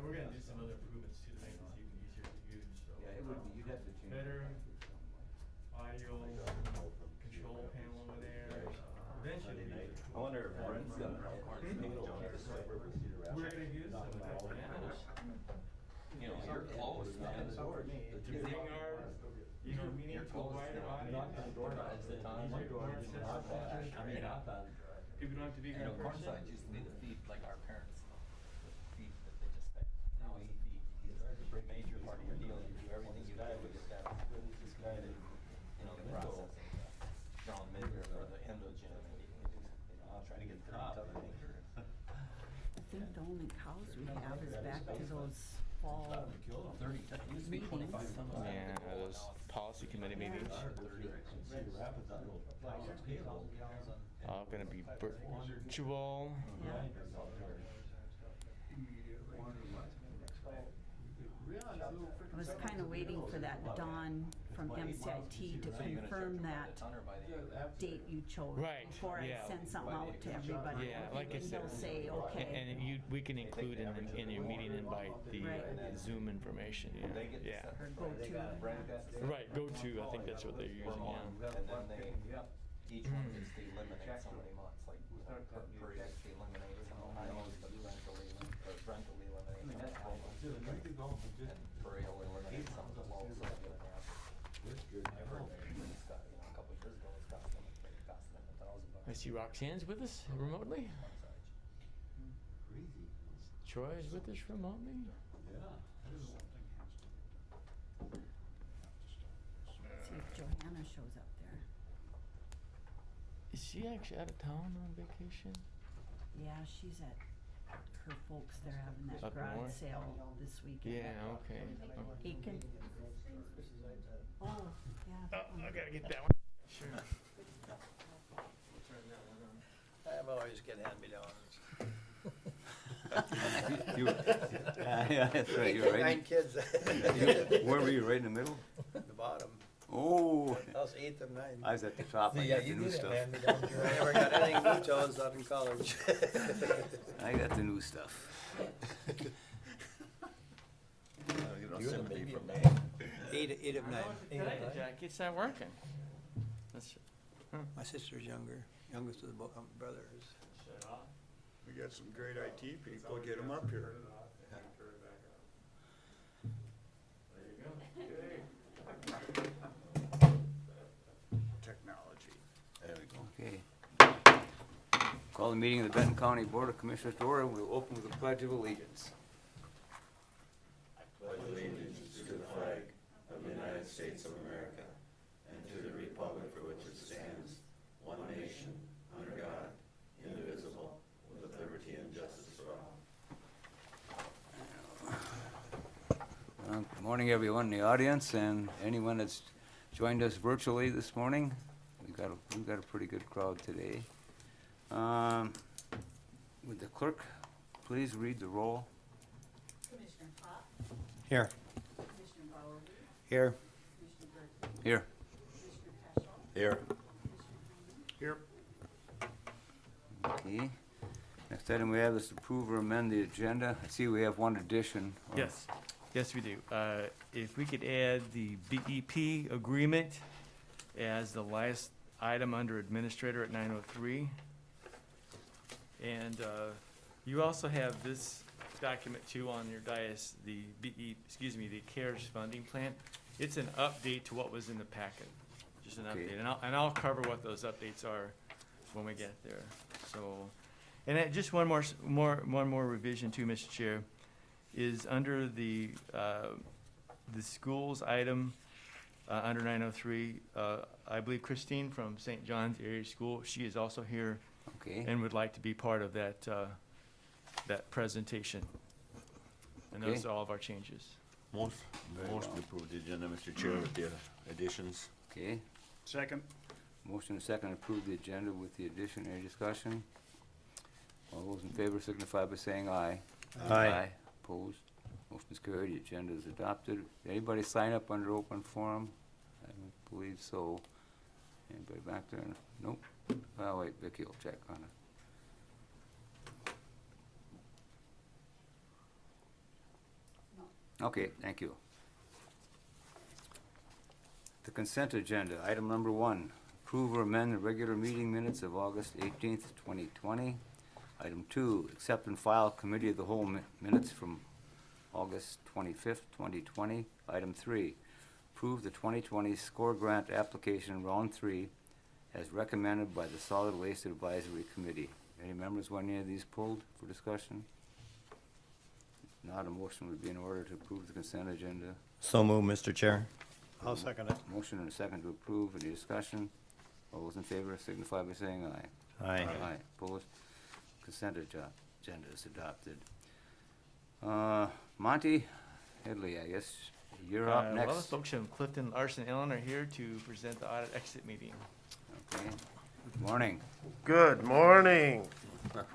we're gonna do some other improvements too to make this even easier to use, so. Yeah, it would be, you'd have to change. Better audio control panel over there, eventually. I wonder if Brent's gonna. We're gonna use some of that pianos. You know, you're close, man. To bring our, meaning to a wider audience. People don't have to be here in person. Cornside used to be the feed, like our parents, the feed that they just spent. Now it's a feed. It's a major part of your deal. You do everything you can to get that, the processing. Down mid or the endogen, and you can do, I'll try to get 30 other things. I think the only cows we have is back to those fall. 30, used to be 25. Yeah, those policy committee meetings. All gonna be virtual. Yeah. I was kind of waiting for that Dawn from MCIT to confirm that date you chose. Right, Before I yeah. send something out to everybody. Yeah, like I And said. they'll say, okay. And we can include in your meeting invite the Right. Zoom information, yeah. Or go to. Right, go to, I think that's what they're using, yeah. And then they, each one just eliminate so many months, like Prairie just eliminates some, I always the rental eliminates some of the and Prairie will eliminate some of the lows. I heard it's got, a couple of years ago, it's cost them $1,000. I see Roxanne's with us remotely. Troy is with us remotely. See if Johanna shows up there. Is she actually out of town on vacation? Yeah, she's at her folks. They're having that Up garage north? sale this weekend. Yeah, okay. Aiken. Oh, yeah. that one. I gotta get that one. Sure. Turn that one on. I'm always get hand-me-downs. Yeah, that's right, you're right. 9 kids. Where were you, right in the middle? The bottom. Oh, I was 8th of 9. I was at the top, I got the new stuff. I never got anything new till I was out in college. I got the new stuff. You're the baby from 8 of 9. Jackie, it's not working. That's, My sister's younger, youngest of the brothers. Shut off. We got some great IT people, get them up here. There you go. Technology. There we go. Okay. Call the meeting of the Benton County Board of Commissioners to order. We'll open with a pledge of allegiance. Pledge allegiance to the flag of the United States of America and to the republic for which it stands, one nation, under God, indivisible, with liberty and justice for all. Good morning, everyone in the audience and anyone that's joined us virtually this morning. We've got a pretty good crowd today. Would the clerk please read the roll? Commissioner Pop, Here. Commissioner Bauer, Here. Commissioner Berkeley, Here. Commissioner Peschel, Here. Here. Okay. Next item we have is to approve or amend the agenda. I see we have one addition. yes, we do. If we could add the BEP agreement as the last item under administrator at 903. And you also have this document too on your dais, the the CARES funding plan. It's an update to what was in the packet, just an Okay. update. And I'll cover what those updates are when we get there. So, and just one more revision too, Mr. Chair, is under the schools item under 903. I believe Christine from St. John's Area School, she is also here Okay. and would like to be part of that presentation. And those Okay. are all of our changes. Motion well. to approve the agenda, Mr. Chair, with the additions. Okay. Second. Motion and second to approve the agenda with the addition. Any discussion? All those in favor signify by saying aye. Aye. Opposed? Motion is carried. The agenda is adopted. Anybody sign up under open forum? I don't believe so. Anybody back there? Nope. Well, wait, Vicky will check on it. Okay, thank you. The consent agenda, item number 1, approve or amend the regular meeting minutes of August 18th, 2020. Item 2, accept and file committee of the whole minutes from August 25th, 2020. Item 3, approve the 2020 score grant application round 3 as recommended by the Solid Waste Advisory Committee. Any members want any of these pulled for discussion? If not, a motion would be in order to approve the consent agenda. So move, Mr. Chair. I'll second it. Motion and a second to approve. Any discussion? All those in favor signify by saying aye. Aye. Aye. Opposed? Consent agenda is adopted. Monty Headley, I guess you're up Well, the next. folks from Clifton, Larson, Allen are here to present the audit exit meeting. Okay. Good morning. Good morning.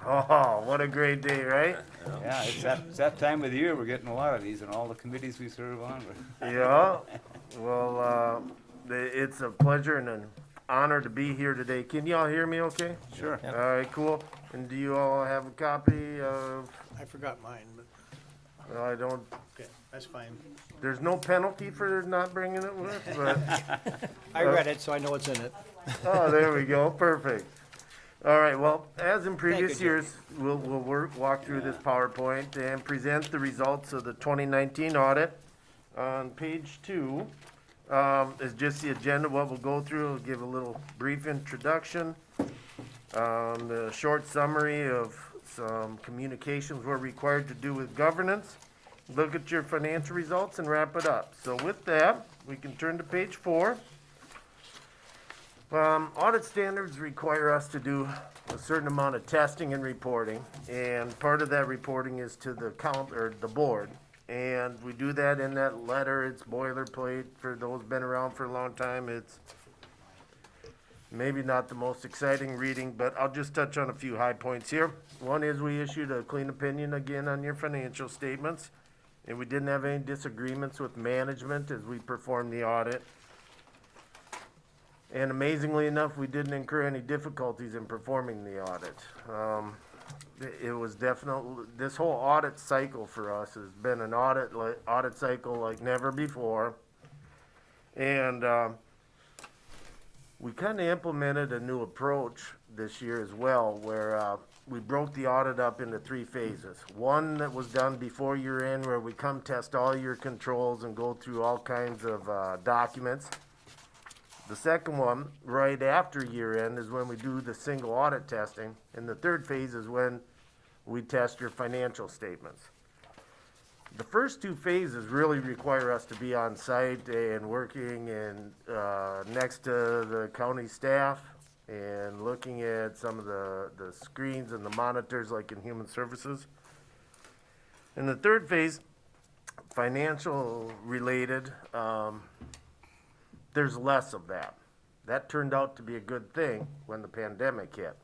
Oh, what a great day, right? Yeah, it's that time of the year. We're getting a lot of these and all the committees we serve on. Yeah. Well, it's a pleasure and an honor to be here today. Can y'all hear me okay? Sure. All right, cool. And do you all have a copy of, I forgot mine, but, well, I don't, okay, that's fine. there's no penalty for not bringing it with, but, I read it, so I know what's in it. oh, there we go. Perfect. All right, well, as in previous Jim. years, we'll walk through this PowerPoint and present the results of the 2019 audit. On page 2 is just the agenda, what we'll go through. We'll give a little brief introduction, the short summary of some communications we're required to do with governance, look at your financial results, and wrap it up. So with that, we can turn to page 4. Audit standards require us to do a certain amount of testing and reporting, and part of that reporting is to the the board. And we do that in that letter. It's boilerplate for those been around for a long time. It's maybe not the most exciting reading, but I'll just touch on a few high points here. One is we issued a clean opinion again on your financial statements, and we didn't have any disagreements with management as we performed the audit. And amazingly enough, we didn't incur any difficulties in performing the audit. It was definitely, this whole audit cycle for us has been an audit cycle like never before. And we kind of implemented a new approach this year as well, where we broke the audit up into 3 phases. One that was done before year end, where we come test all your controls and go through all kinds of documents. The second one, right after year end, is when we do the single audit testing. And the third phase is when we test your financial statements. The first 2 phases really require us to be on site and working and next to the county staff and looking at some of the screens and the monitors like in human services. In the third phase, financial related, there's less of that. That turned out to be a good thing when the pandemic hit.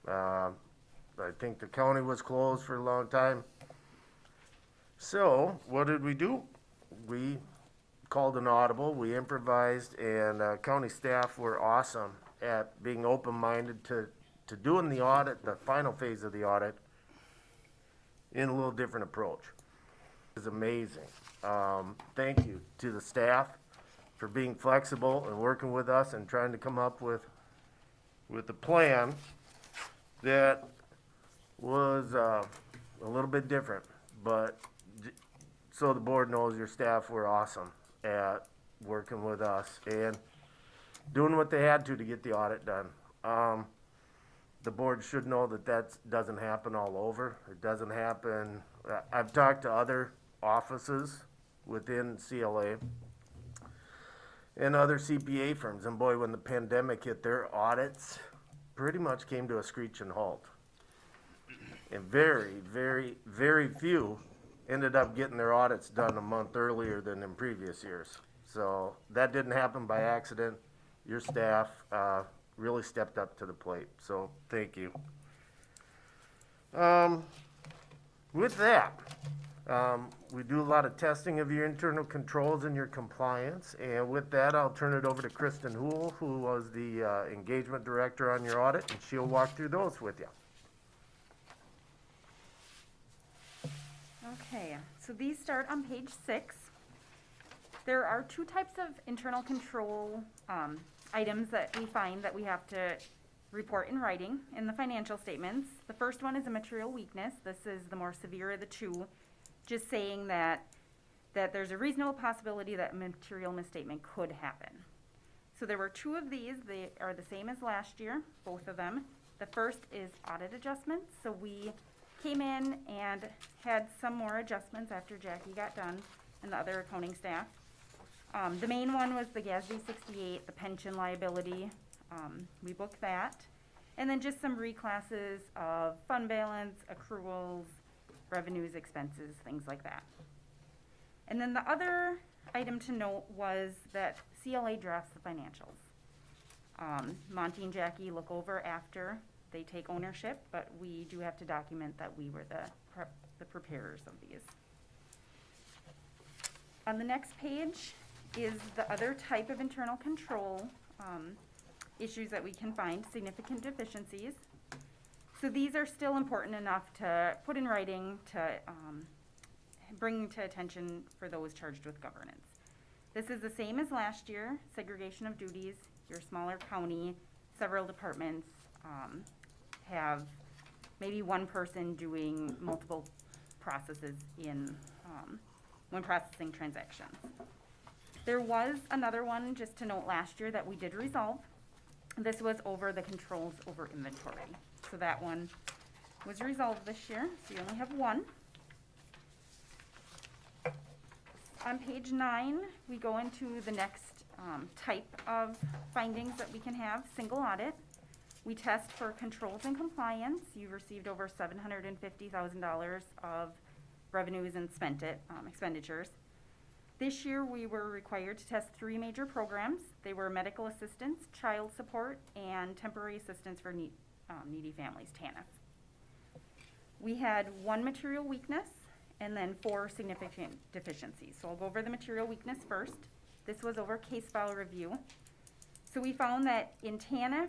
I think the county was closed for a long time. So what did we do? We called an audible, we improvised, and county staff were awesome at being open-minded to doing the audit, the final phase of the audit, in a little different approach. It was amazing. Thank you to the staff for being flexible and working with us and trying to come up with a plan that was a little bit different. But so the board knows your staff were awesome at working with us and doing what they had to get the audit done. The board should know that doesn't happen all over. It doesn't happen. I've talked to other offices within CLA and other CPA firms, and boy, when the pandemic hit, their audits pretty much came to a screeching halt. And very, very, very few ended up getting their audits done a month earlier than in previous years. So that didn't happen by accident. Your staff really stepped up to the plate, so thank you. With that, we do a lot of testing of your internal controls and your compliance, and with that, I'll turn it over to Kristen Hool, who was the engagement director on your audit, and she'll walk through those with you. All Okay, so these start on page 6. There are two types of internal control items that we find that we have to report in writing in the financial statements. The first one is a material weakness. This is the more severe of the two, just saying that there's a reasonable possibility that a material misstatement could happen. So there were two of these. They are the same as last year, both of them. The first is audit adjustments. So we came in and had some more adjustments after Jackie got done and the other accounting staff. The main one was the GASB 68, the pension liability. We booked that. And then just some reclasses of fund balance, accruals, revenues, expenses, things like that. And then the other item to note was that CLA drafts the financials. Monty and Jackie look over after they take ownership, but we do have to document that we were the preparers of these. On the next page is the other type of internal control issues that we can find, significant deficiencies. So these are still important enough to put in writing to bring to attention for those charged with governance. This is the same as last year, segregation of duties. Your smaller county, several departments have maybe one person doing multiple processes in when processing transactions. There was another one, just to note, last year that we did resolve. This was over the controls over inventory. So that one was resolved this year, so you only have one. On page 9, we go into the next type of findings that we can have, single audit. We test for controls and compliance. You've received over $750,000 of revenues and spent it, expenditures. This year, we were required to test 3 major programs. They were medical assistance, child support, and temporary assistance for needy families, TANF. We had 1 material weakness and then 4 significant deficiencies. So I'll go over the material weakness first. This was over case file review. So we found that in TANF,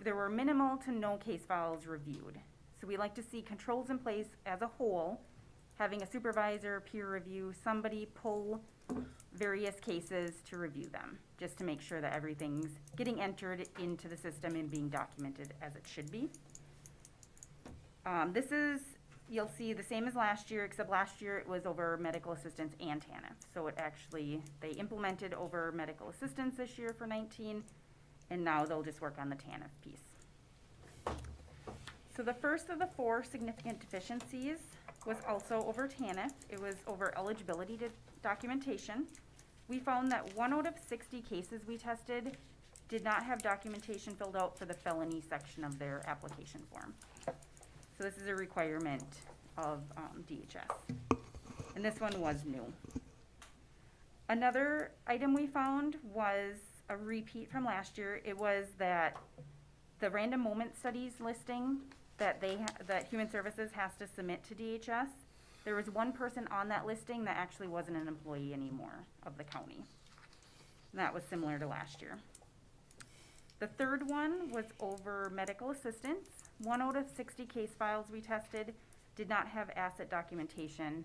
there were minimal to no case files reviewed. So we like to see controls in place as a whole, having a supervisor, peer review, somebody pull various cases to review them, just to make sure that everything's getting entered into the system and being documented as it should be. This is, you'll see, the same as last year, except last year it was over medical assistance and TANF. So it actually, they implemented over medical assistance this year for 19, and now they'll just work on the TANF piece. So the first of the 4 significant deficiencies was also over TANF. It was over eligibility to documentation. We found that 1 out of 60 cases we tested did not have documentation filled out for the felony section of their application form. So this is a requirement of DHS. And this one was new. Another item we found was a repeat from last year. It was that the random moment studies listing that that Human Services has to submit to DHS, there was 1 person on that listing that actually wasn't an employee anymore of the county. And that was similar to last year. The third one was over medical assistance. 1 out of 60 case files we tested did not have asset documentation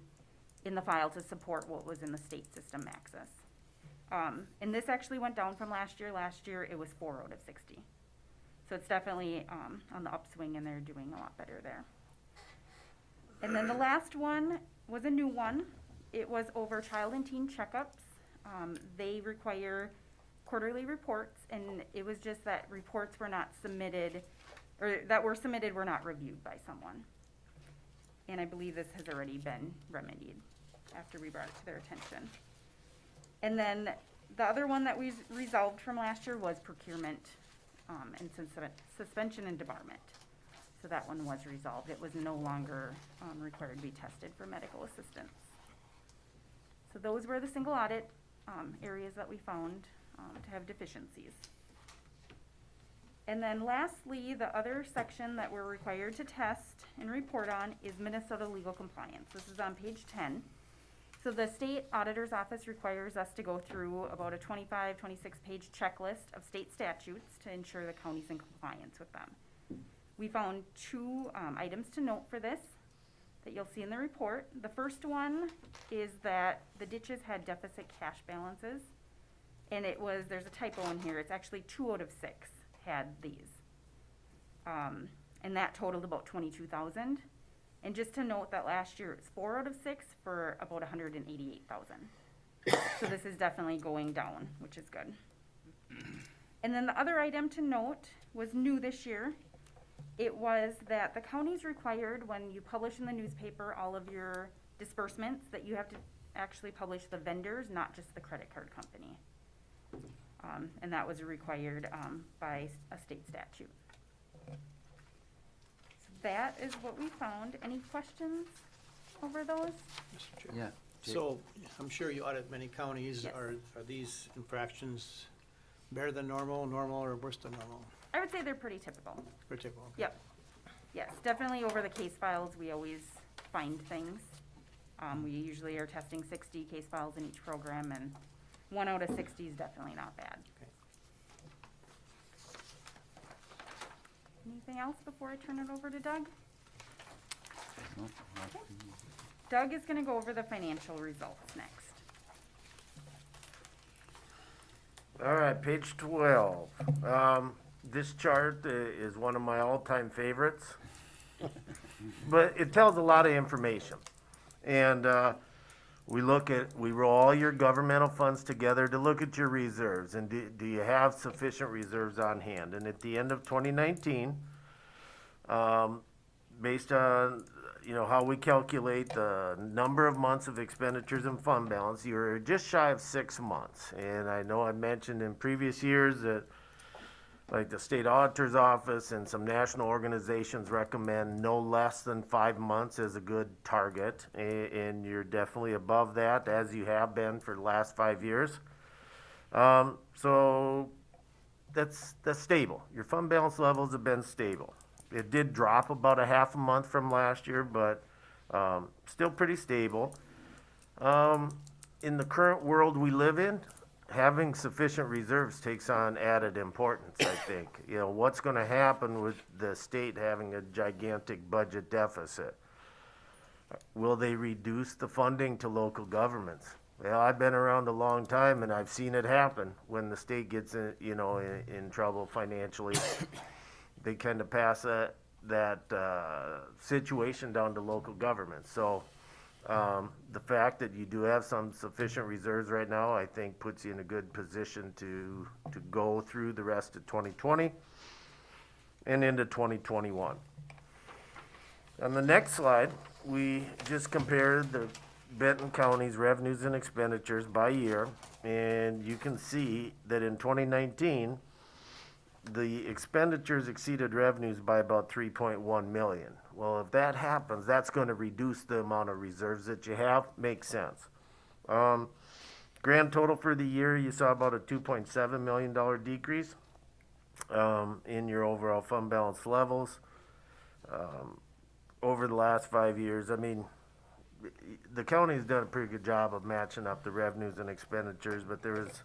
in the file to support what was in the state system access. And this actually went down from last year. Last year it was 4 out of 60. So it's definitely on the upswing, and they're doing a lot better there. And then the last one was a new one. It was over child and teen checkups. They require quarterly reports, and it was just that reports were not submitted, or that were submitted were not reviewed by someone. And I believe this has already been remedied after we brought it to their attention. And then the other one that we resolved from last year was procurement and suspension and debarment. So that one was resolved. It was no longer required to be tested for medical assistance. So those were the single audit areas that we found to have deficiencies. And then lastly, the other section that we're required to test and report on is Minnesota legal compliance. This is on page 10. So the state auditor's office requires us to go through about a 25, 26-page checklist of state statutes to ensure the county's in compliance with them. We found 2 items to note for this. that you'll see in the report. The first one is that the ditches had deficit cash balances. And there's a typo in here, it's actually 2 out of 6 had these. And that totaled about 22,000. And just to note that last year it's 4 out of 6 for about 188,000. So this is definitely going down, which is good. And then the other item to note was new this year. It was that the county's required, when you publish in the newspaper all of your disbursements, that you have to actually publish the vendors, not just the credit card company. And that was required by a state statute. So that is what we found. Any questions over those? Mr. Chair. Yeah. Jake? So, I'm sure you audit many counties. Yes. Are these infractions better than normal, or worse than normal? I would say they're pretty typical. Pretty typical. Yep. Yes, definitely over the case files, we always find things. We usually are testing 60 case files in each program, and 1 out of 60 is definitely not bad. Okay. Anything else before I turn it over to Doug? No, Okay. Doug is gonna go over the financial results next. All right, page 12. This chart is one of my all-time favorites. But it tells a lot of information. And we roll all your governmental funds together to look at your reserves. And do you have sufficient reserves on hand? And at the end of 2019, based on how we calculate the number of months of expenditures and fund balance, you're just shy of 6 months. And I know I mentioned in previous years that like the state auditor's office and some national organizations recommend no less than 5 months as a good target. And you're definitely above that, as you have been for the last 5 years. So that's stable. Your fund balance levels have been stable. It did drop about a half a month from last year, but still pretty stable. In the current world we live in, having sufficient reserves takes on added importance, I think. What's going to happen with the state having a gigantic budget deficit? Will they reduce the funding to local governments? Well, I've been around a long time, and I've seen it happen when the state gets in trouble financially. They kind of pass that situation down to local government. So the fact that you do have some sufficient reserves right now, I think puts you in a good position to go through the rest of 2020 and into 2021. On the next slide, we just compared the Benton County's revenues and expenditures by year, and you can see that in 2019, the expenditures exceeded revenues by about 3.1 million. Well, if that happens, that's going to reduce the amount of reserves that you have. Makes sense. Grand total for the year, you saw about a $2.7 million decrease in your overall fund balance levels. Over the last 5 years, I mean, the county's done a pretty good job of matching up the revenues and expenditures, but there was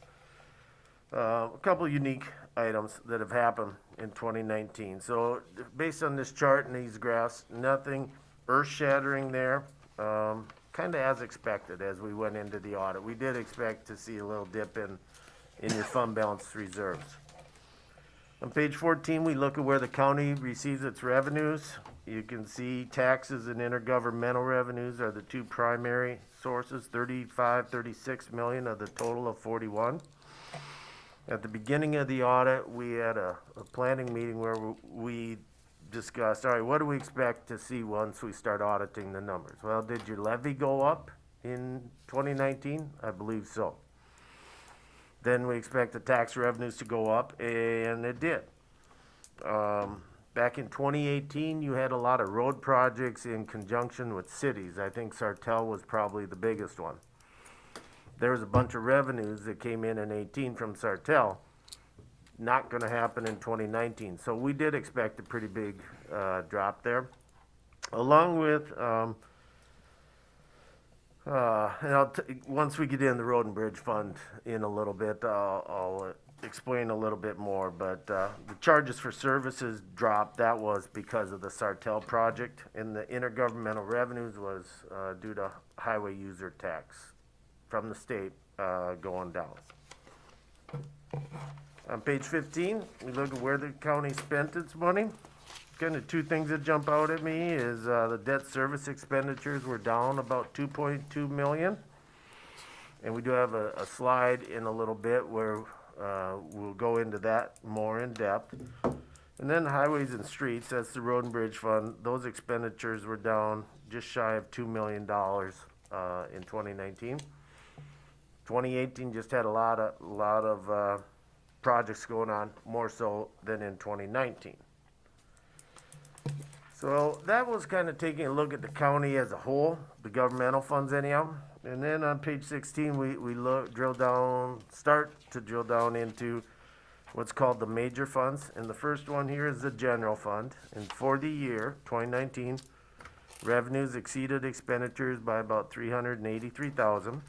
a couple unique items that have happened in 2019. So based on this chart and these graphs, nothing earth-shattering there. Kind of as expected as we went into the audit. We did expect to see a little dip in your fund balance reserves. On page 14, we look at where the county receives its revenues. You can see taxes and intergovernmental revenues are the two primary sources, 36 million of the total of 41. At the beginning of the audit, we had a planning meeting where we discussed, all right, what do we expect to see once we start auditing the numbers? Well, did your levy go up in 2019? I believe so. Then we expect the tax revenues to go up, and it did. Back in 2018, you had a lot of road projects in conjunction with cities. I think Sartell was probably the biggest one. There was a bunch of revenues that came in 18 from Sartell. Not going to happen in 2019. So we did expect a pretty big drop there. Along with, and once we get in the road and bridge fund in a little bit, I'll explain a little bit more, but the charges for services dropped. That was because of the Sartell project, and the intergovernmental revenues was due to highway user tax from the state going down. On page 15, we look at where the county spent its money. Kind of two things that jump out at me is the debt service expenditures were down about 2.2 million. And we do have a slide in a little bit where we'll go into that more in depth. And then highways and streets, that's the road and bridge fund. Those expenditures were down just shy of $2 million in 2019. 2018 just had a lot of projects going on, more so than in 2019. So that was kind of taking a look at the county as a whole, the governmental funds anyhow. And then on page 16, we start to drill down into what's called the major funds. And the first one here is the general fund. And for the year 2019, revenues exceeded expenditures by about $383,000.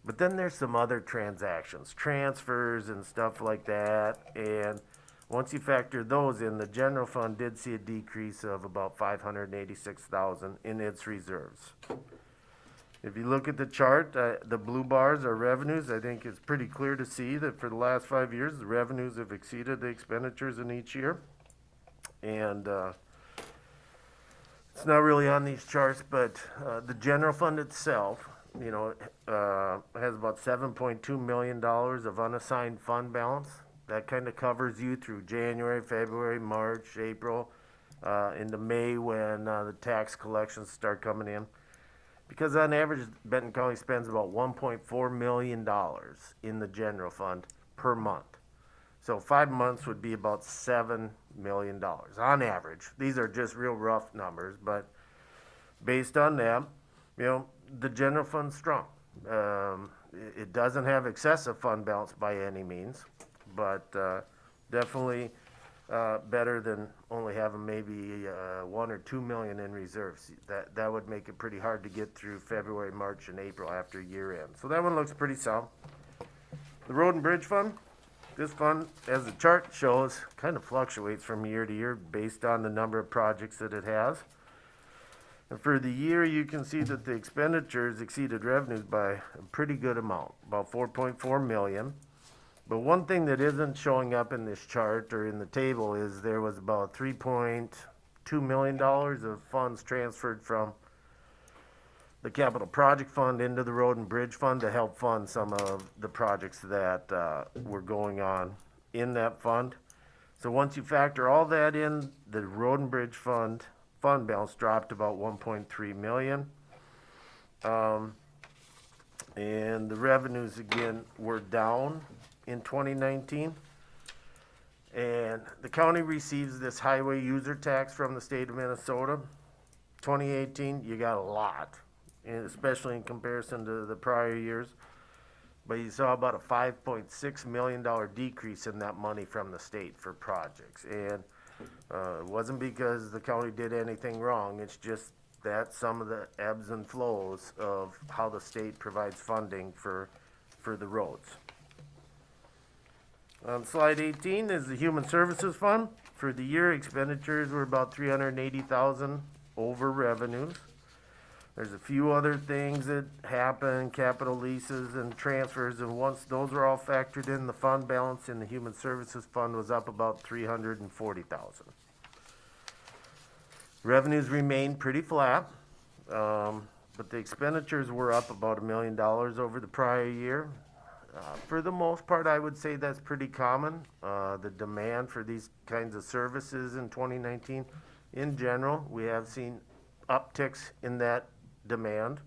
But then there's some other transactions, transfers and stuff like that. And once you factor those in, the general fund did see a decrease of about $586,000 in its reserves. If you look at the chart, the blue bars are revenues. I think it's pretty clear to see that for the last 5 years, the revenues have exceeded the expenditures in each year. And it's not really on these charts, but the general fund itself, has about $7.2 million of unassigned fund balance. That kind of covers you through January, February, March, April, into May when the tax collections start coming in. Because on average, Benton County spends about $1.4 million in the general fund per month. So 5 months would be about $7 million on average. These are just real rough numbers, but based on that, the general fund's strong. It doesn't have excessive fund balance by any means, but definitely better than only having maybe 1 or 2 million in reserves. That would make it pretty hard to get through February, March, and April after year end. So that one looks pretty solid. The road and bridge fund, this fund, as the chart shows, kind of fluctuates from year to year based on the number of projects that it has. And for the year, you can see that the expenditures exceeded revenues by a pretty good amount, about 4.4 million. But one thing that isn't showing up in this chart or in the table is there was about $3.2 million of funds transferred from the capital project fund into the road and bridge fund to help fund some of the projects that were going on in that fund. So once you factor all that in, the road and bridge fund balance dropped about 1.3 million. And the revenues again were down in 2019. And the county receives this highway user tax from the state of Minnesota. 2018, you got a lot, and especially in comparison to the prior years. But you saw about a $5.6 million decrease in that money from the state for projects. And it wasn't because the county did anything wrong. It's just that some of the ebbs and flows of how the state provides funding for the roads. On slide 18 is the Human Services Fund. For the year, expenditures were about $380,000 over revenues. There's a few other things that happen, capital leases and transfers, and once those are all factored in, the fund balance in the Human Services Fund was up about $340,000. Revenues remained pretty flat, but the expenditures were up about $1 million over the prior year. For the most part, I would say that's pretty common. The demand for these kinds of services in 2019, in general, we have seen upticks in that demand.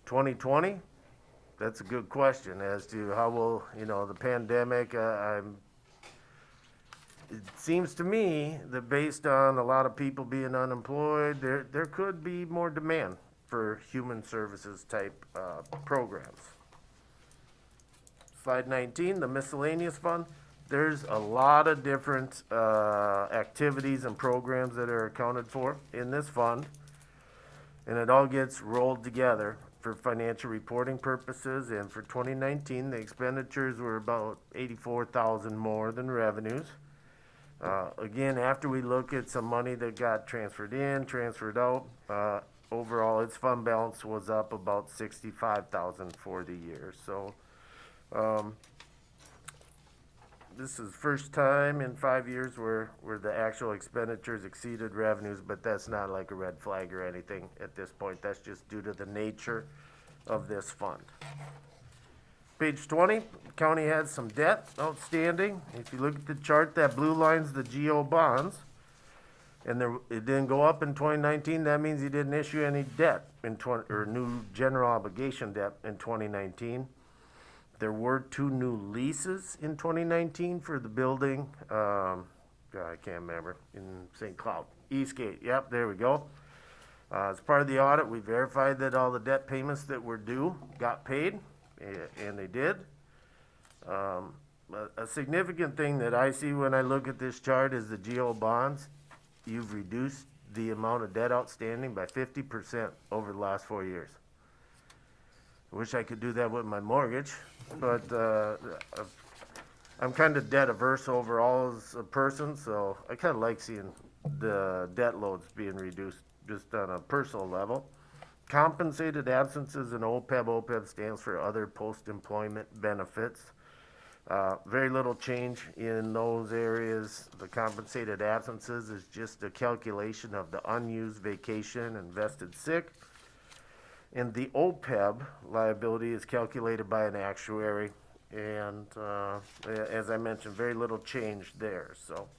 2020, that's a good question as to how will, the pandemic, it seems to me that based on a lot of people being unemployed, there could be more demand for human services type programs. Slide 19, the miscellaneous fund. There's a lot of different activities and programs that are accounted for in this fund, and it all gets rolled together for financial reporting purposes, and for 2019, the expenditures were about 84,000 more than revenues. Again, after we look at some money that got transferred in, transferred out, overall, its fund balance was up about 65,000 for the year. So, this is first time in 5 years where the actual expenditures exceeded revenues, but that's not like a red flag or anything at this point. That's just due to the nature of this fund. Page 20, the county had some debt outstanding. If you look at the chart, that blue line's the GO bonds. And it didn't go up in 2019. That means he didn't issue any debt or new general obligation debt in 2019. There were 2 new leases in 2019 for the building. I can't remember, in St. Cloud. Eastgate, yep, there we go. As part of the audit, we verified that all the debt payments that were due got paid, and they did. A significant thing that I see when I look at this chart is the GO bonds. You've reduced the amount of debt outstanding by 50% over the last 4 years. I wish I could do that with my mortgage, but I'm kind of debt averse overall as a person, so I kind of like seeing the debt loads being reduced just on a personal level. Compensated absences in OPEB. OPEB stands for other post-employment benefits. Very little change in those areas. The compensated absences is just a calculation of the unused vacation and vested sick. And the OPEB liability is calculated by an actuary. And as I mentioned, very little change there. So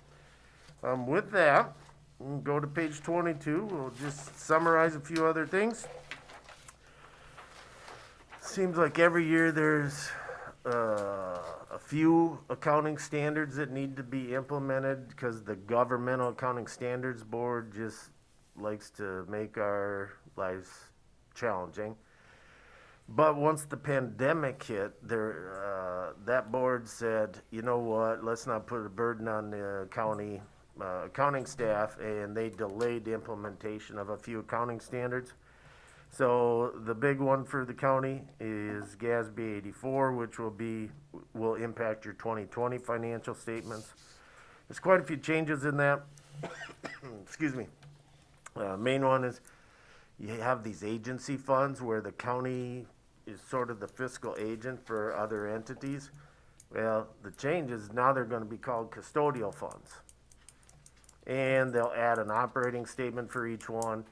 with that, we'll go to page 22. We'll just summarize a few other things. Seems like every year there's a few accounting standards that need to be implemented because the Governmental Accounting Standards Board just likes to make our lives challenging. But once the pandemic hit, that board said, you know what, let's not put a burden on the county accounting staff, and they delayed the implementation of a few accounting standards. So the big one for the county is GASB 84, which will impact your 2020 financial statements. There's quite a few changes in that. Excuse me. Main one is you have these agency funds where the county is sort of the fiscal agent for other entities. Well, the change is now they're going to be called custodial funds. And they'll add an operating statement for each one.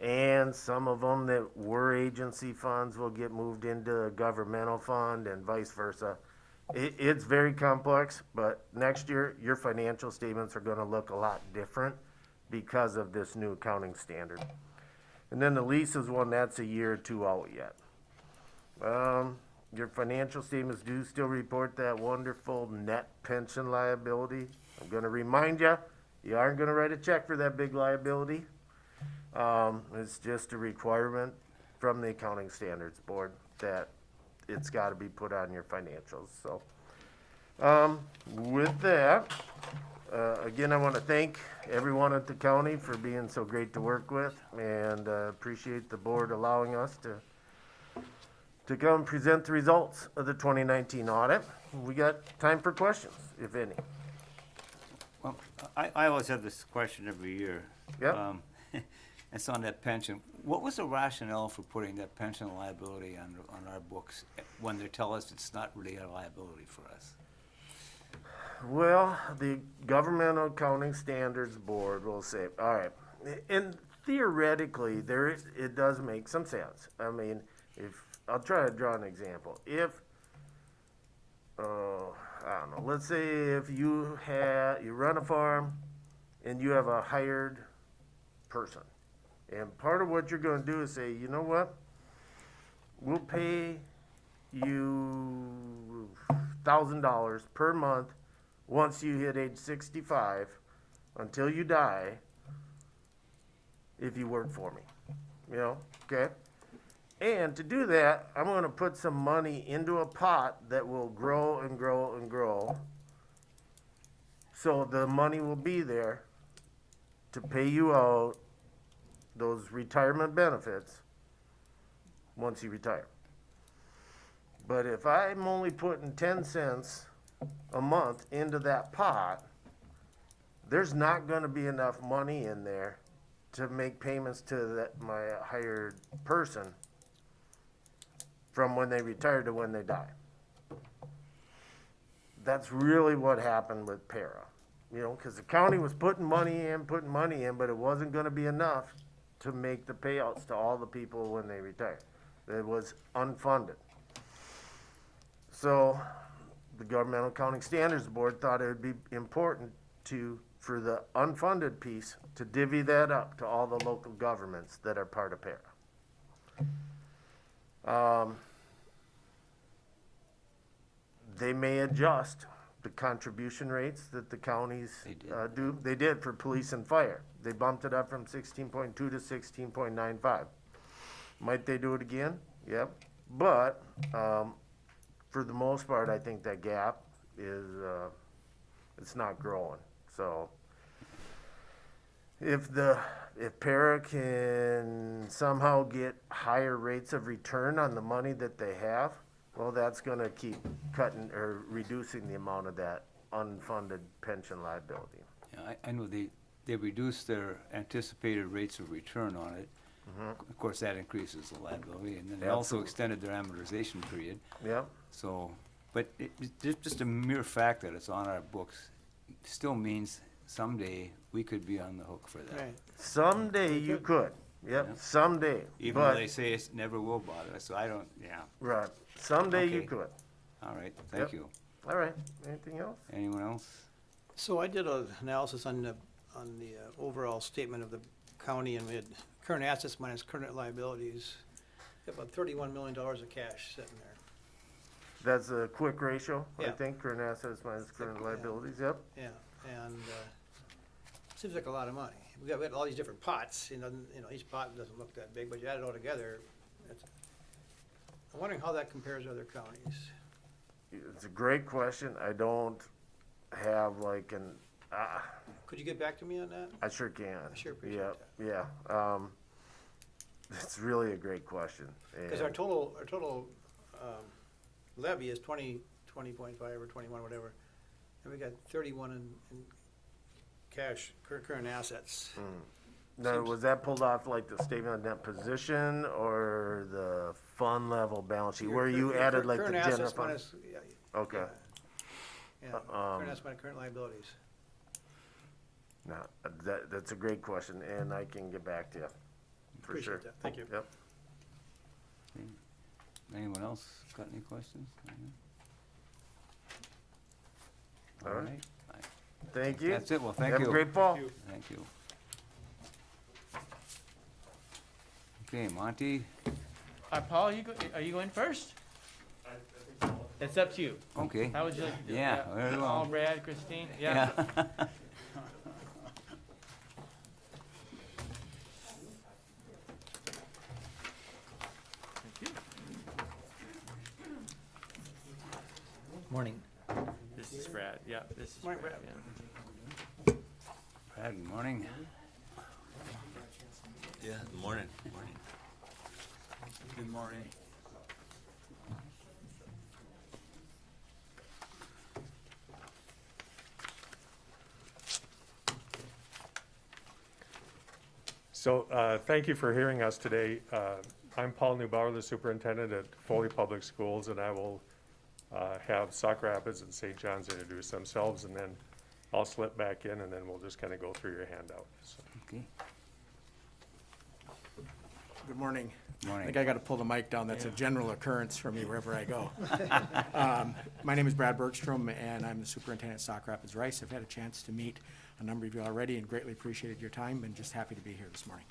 And some of them that were agency funds will get moved into a governmental fund and vice versa. It's very complex, but next year your financial statements are going to look a lot different because of this new accounting standard. And then the leases one, that's a year or two out yet. Your financial statements do still report that wonderful net pension liability. I'm going to remind you, you aren't going to write a check for that big liability. It's just a requirement from the Accounting Standards Board that it's got to be put on your financials. So, with that, again, I want to thank everyone at the county for being so great to work with, and appreciate the board allowing us to come and present the results of the 2019 audit. We got time for questions, if any. Well, I always have this question every year. Yep. It's on that pension. What was the rationale for putting that pension liability on our books when they tell us it's not really a liability for us? Well, the Governmental Accounting Standards Board will say, all right, and theoretically, it does make some sense. I mean, I'll try to draw an example. If, I don't know, let's say if you run a farm and you have a hired person, and part of what you're going to do is say, you know what, we'll pay you $1,000 per month once you hit age 65 until you die if you work for me, okay? And to do that, I'm going to put some money into a pot that will grow and grow and grow. So the money will be there to pay you out those retirement benefits once you retire. But if I'm only putting 10 cents a month into that pot, there's not gonna be enough money in there to make payments to my hired person from when they retire to when they die. That's really what happened with para. You know, because the county was putting money in, but it wasn't gonna be enough to make the payouts to all the people when they retire. It was unfunded. So, the Governmental Accounting Standards Board thought it would be important for the unfunded piece, to divvy that up to all the local governments that are part of para. They may adjust the contribution rates that the counties do. They did for police and fire. They bumped it up from 16.2 to 16.95. Might they do it again? Yep. But for the most part, I think that gap is it's not growing. So if para can somehow get higher rates of return on the money that they have, well, that's going to keep cutting or reducing the amount of that unfunded pension liability. Yeah, I know they reduced their anticipated rates of return on it. Of course, that increases the liability, and then they also extended their amortization period. Yep. So, but just a mere fact that it's on our books still means someday we could be on the hook for that. Right. Someday you could. Yep. Yeah. Someday. Even though they say it never will bother us, so I don't, yeah. Right. Someday you Okay. could. All right, thank Yep. you. All right. Anything else? Anyone else? So I did an analysis on the overall statement of the county, and we had current assets minus current liabilities, about $31 million of cash sitting there. That's a quick ratio, I Yeah. think, current assets minus current Yeah. liabilities. Yep. Yeah, and seems like a lot of money. We had all these different pots, each pot doesn't look that big, but you add it all together, I'm wondering how that compares to other counties. It's a great question. I don't have like an, Could you get back to me on that? I sure can. I sure appreciate Yep. Yeah. It's really a great question. Because our total levy is 20.5 or 21, whatever, and we got 31 in cash, current assets. Now, was that pulled off like the statement of net position or the fund level balance sheet, where you added like the Current general assets fund? minus, Okay. yeah, current assets minus current liabilities. No, that's a great question, and I can get back to you, for sure. Appreciate that, thank you. Yep. Anyone else got any questions? All right. Thank you. That's it, well, thank you. Have a great fall. Thank you. Okay, Monty, Paul, are you going first? It's up to you. okay. How would you like to do it? Yeah, very well. Paul, Brad, Christine, yeah. Morning. This is Brad, yeah, this is Morning, Brad, Brad. yeah. Brad, good morning. Yeah, good morning. Morning. Good morning. So, thank you for hearing us today. I'm Paul Neubauer, the superintendent at Foley Public Schools, and I will have Sauk Rapids and St. John's introduce themselves, and then I'll slip back in, and then we'll just kind of go through your handout. So. Okay, Good morning. I morning. think I got to pull the mic down. That's a general occurrence for me wherever I go. My name is Brad Bergstrom, and I'm the superintendent at Sauk Rapids Rice. I've had a chance to meet a number of you already and greatly appreciated your time, and just happy to be here this morning.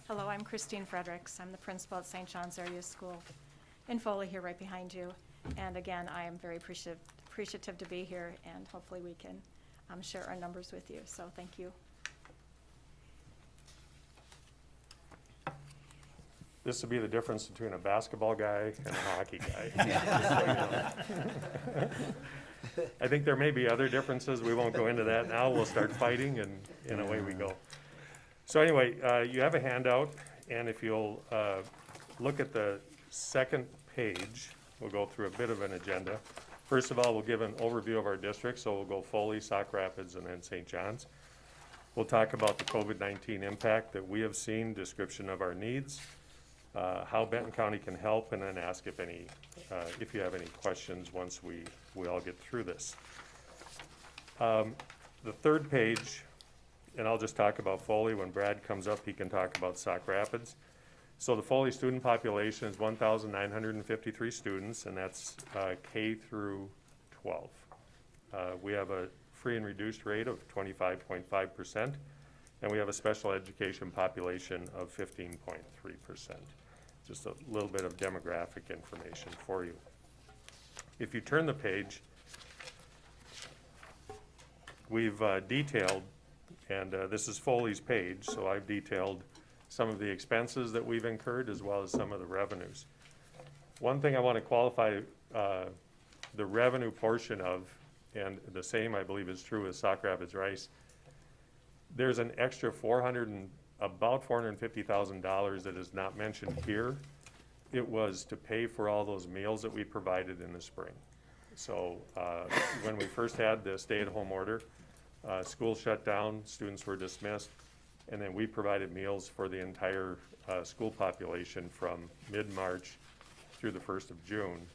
Hello, I'm Christine Fredericks. I'm the principal at St. John's Area School in Foley here right behind you. And again, I am very appreciative to be here, and hopefully we can share our numbers with you. So thank you. This would be the difference between a basketball guy and a hockey guy. Just so you know. I think there may be other differences. We won't go into that now. We'll start fighting, and away we go. So anyway, you have a handout, and if you'll look at the second page, we'll go through a bit of an agenda. First of all, we'll give an overview of our district, so we'll go Foley, Sauk Rapids, and then St. John's. We'll talk about the COVID-19 impact that we have seen, description of our needs, how Benton County can help, and then ask if you have any questions once we all get through this. The third page, and I'll just talk about Foley. When Brad comes up, he can talk about Sauk Rapids. So the Foley student population is 1,953 students, and that's K through 12. We have a free and reduced rate of 25.5%, and we have a special education population of 15.3%. Just a little bit of demographic information for you. If you turn the page, we've detailed, and this is Foley's page, so I've detailed some of the expenses that we've incurred as well as some of the revenues. One thing I want to qualify the revenue portion of, and the same I believe is true with Sauk Rapids Rice, there's an extra about $450,000 that is not mentioned here. It was to pay for all those meals that we provided in the spring. So when we first had the stay-at-home order, school shut down, students were dismissed, and then we provided meals for the entire school population from mid-March through the 1st of June,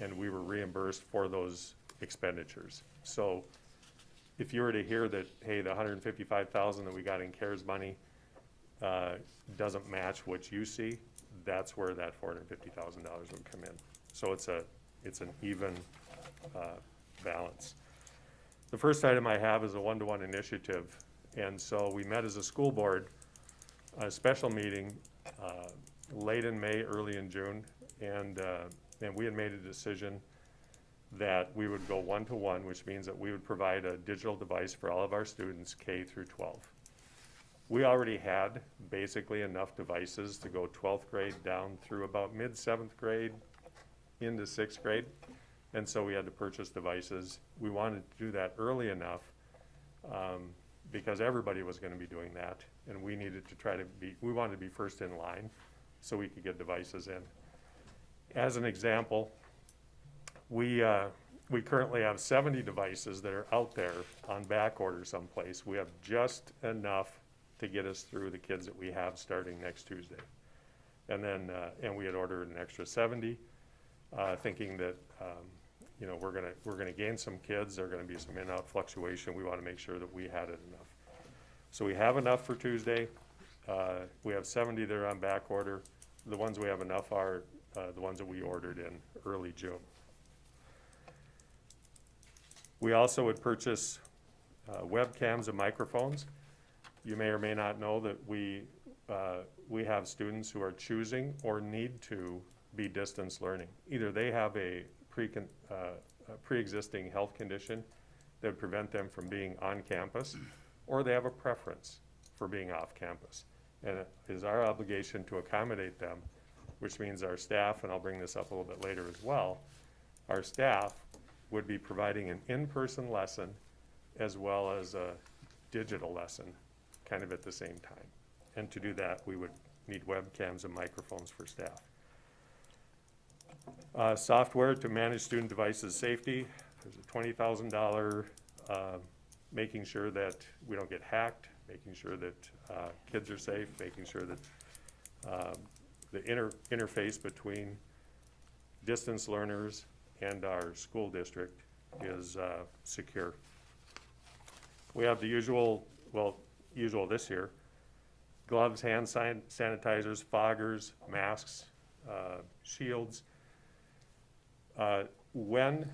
and we were reimbursed for those expenditures. So if you were to hear that, hey, the $155,000 that we got in CARES money doesn't match what you see, that's where that $450,000 would come in. So it's an even balance. The first item I have is a one-to-one initiative. And so we met as a school board, a special meeting late in May, early in June, and we had made a decision that we would go one-to-one, which means that we would provide a digital device for all of our students K through 12. We already had basically enough devices to go 12th grade down through about mid-7th grade into 6th grade, and so we had to purchase devices. We wanted to do that early enough because everybody was going to be doing that, and we needed to we wanted to be first in line so we could get devices in. As an example, we currently have 70 devices that are out there on back order someplace. We have just enough to get us through the kids that we have starting next Tuesday. And then, and we had ordered an extra 70, thinking that, you know, we're gonna gain some kids. There are gonna be some in-out fluctuation. We wanna make sure that we had it enough. So we have enough for Tuesday. We have 70 that are on back order. The ones we have enough are the ones that we ordered in early June. We also would purchase webcams and microphones. You may or may not know that we have students who are choosing or need to be distance learning. Either they have a pre-existing health condition that would prevent them from being on campus, or they have a preference for being off campus. And it is our obligation to accommodate them, which means our staff, and I'll bring this up a little bit later as well, our staff would be providing an in-person lesson as well as a digital lesson kind of at the same time. And to do that, we would need webcams and microphones for staff. Software to manage student devices safety. There's a $20,000 making sure that we don't get hacked, making sure that kids are safe, making sure that the interface between distance learners and our school district is secure. We have the usual this year, gloves, hand sanitizers, foggers, masks, shields. When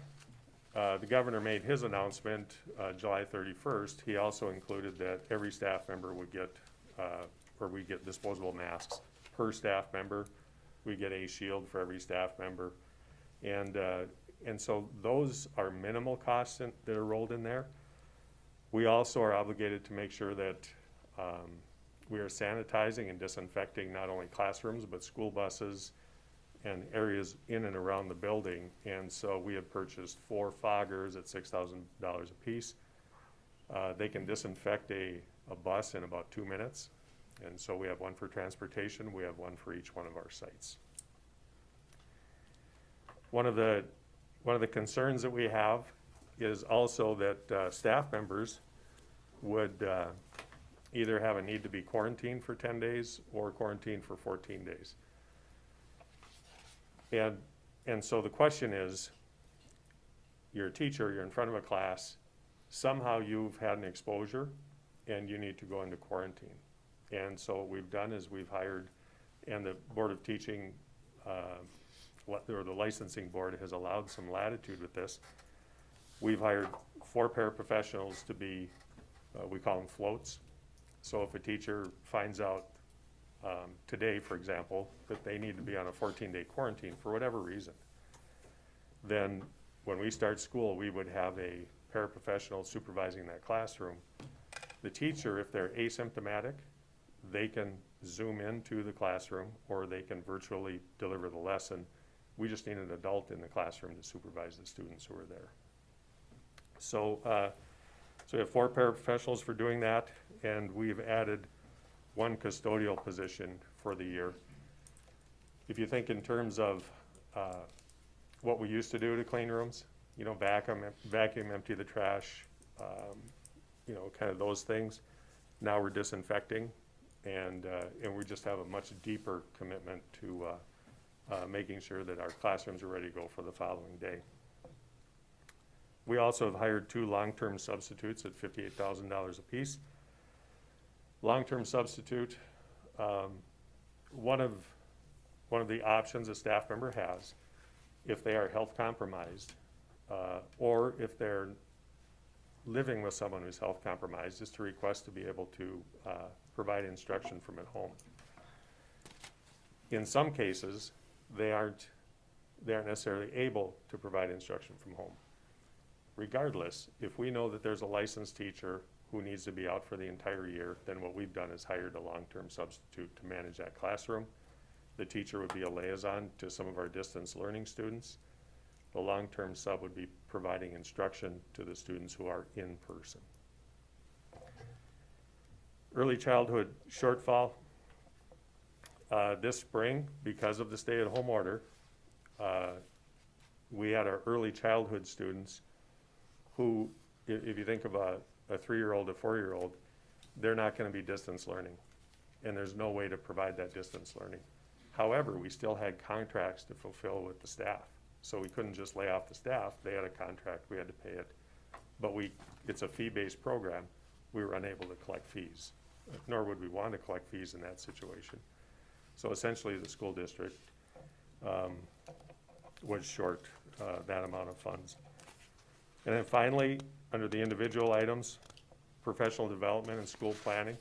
the governor made his announcement July 31st, he also included that every staff member would get, or we get disposable masks per staff member. We get a shield for every staff member. And so those are minimal costs that are rolled in there. We also are obligated to make sure that we are sanitizing and disinfecting not only classrooms, but school buses and areas in and around the building. And so we have purchased 4 foggers at $6,000 a piece. They can disinfect a bus in about 2 minutes. And so we have one for transportation, we have one for each one of our sites. One of the concerns that we have is also that staff members would either have a need to be quarantined for 10 days or quarantined for 14 days. And so the question is, you're a teacher, you're in front of a class, somehow you've had an exposure and you need to go into quarantine. And so what we've done is we've hired, and the Board of Teaching, or the licensing board has allowed some latitude with this. We've hired 4 paraprofessionals to be, we call them floats. So if a teacher finds out today, for example, that they need to be on a 14-day quarantine for whatever reason, then when we start school, we would have a paraprofessional supervising that classroom. The teacher, if they're asymptomatic, they can Zoom into the classroom or they can virtually deliver the lesson. We just need an adult in the classroom to supervise the students who are there. So, so we have 4 paraprofessionals for doing that, and we've added 1 custodial position for the year. If you think in terms of what we used to do to clean rooms, you know, vacuum, empty the trash, you know, kind of those things. Now we're disinfecting, and we just have a much deeper commitment to making sure that our classrooms are ready to go for the following day. We also have hired 2 long-term substitutes at $58,000 apiece. Long-term substitute, one of the options a staff member has, if they are health compromised, or if they're living with someone who's health compromised, is to request to be able to provide instruction from at home. In some cases, they aren't necessarily able to provide instruction from home. Regardless, if we know that there's a licensed teacher who needs to be out for the entire year, then what we've done is hired a long-term substitute to manage that classroom. The teacher would be a liaison to some of our distance learning students. The long-term sub would be providing instruction to the students who are in person. Early childhood shortfall. This spring, because of the stay-at-home order, we had our early childhood students who, if you think of a 3-year-old, a 4-year-old, they're not going to be distance learning, and there's no way to provide that distance learning. However, we still had contracts to fulfill with the staff, so we couldn't just lay off the staff. They had a contract, we had to pay it, but it's a fee-based program. We were unable to collect fees, nor would we want to collect fees in that situation. So essentially, the school district was short that amount of funds. And then finally, under the individual items, professional development and school planning.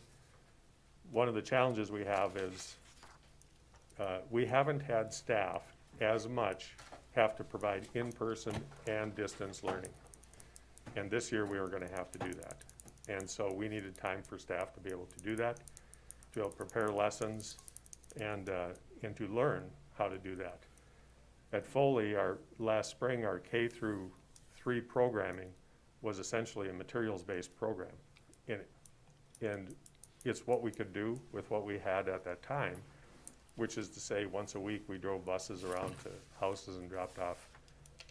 One of the challenges we have is we haven't had staff as much have to provide in-person and distance learning. And this year we were going to have to do that. And so we needed time for staff to be able to do that, to be able to prepare lessons, and to learn how to do that. At Foley, last spring, our K through 3 programming was essentially a materials-based program. And it's what we could do with what we had at that time, which is to say once a week we drove buses around to houses and dropped off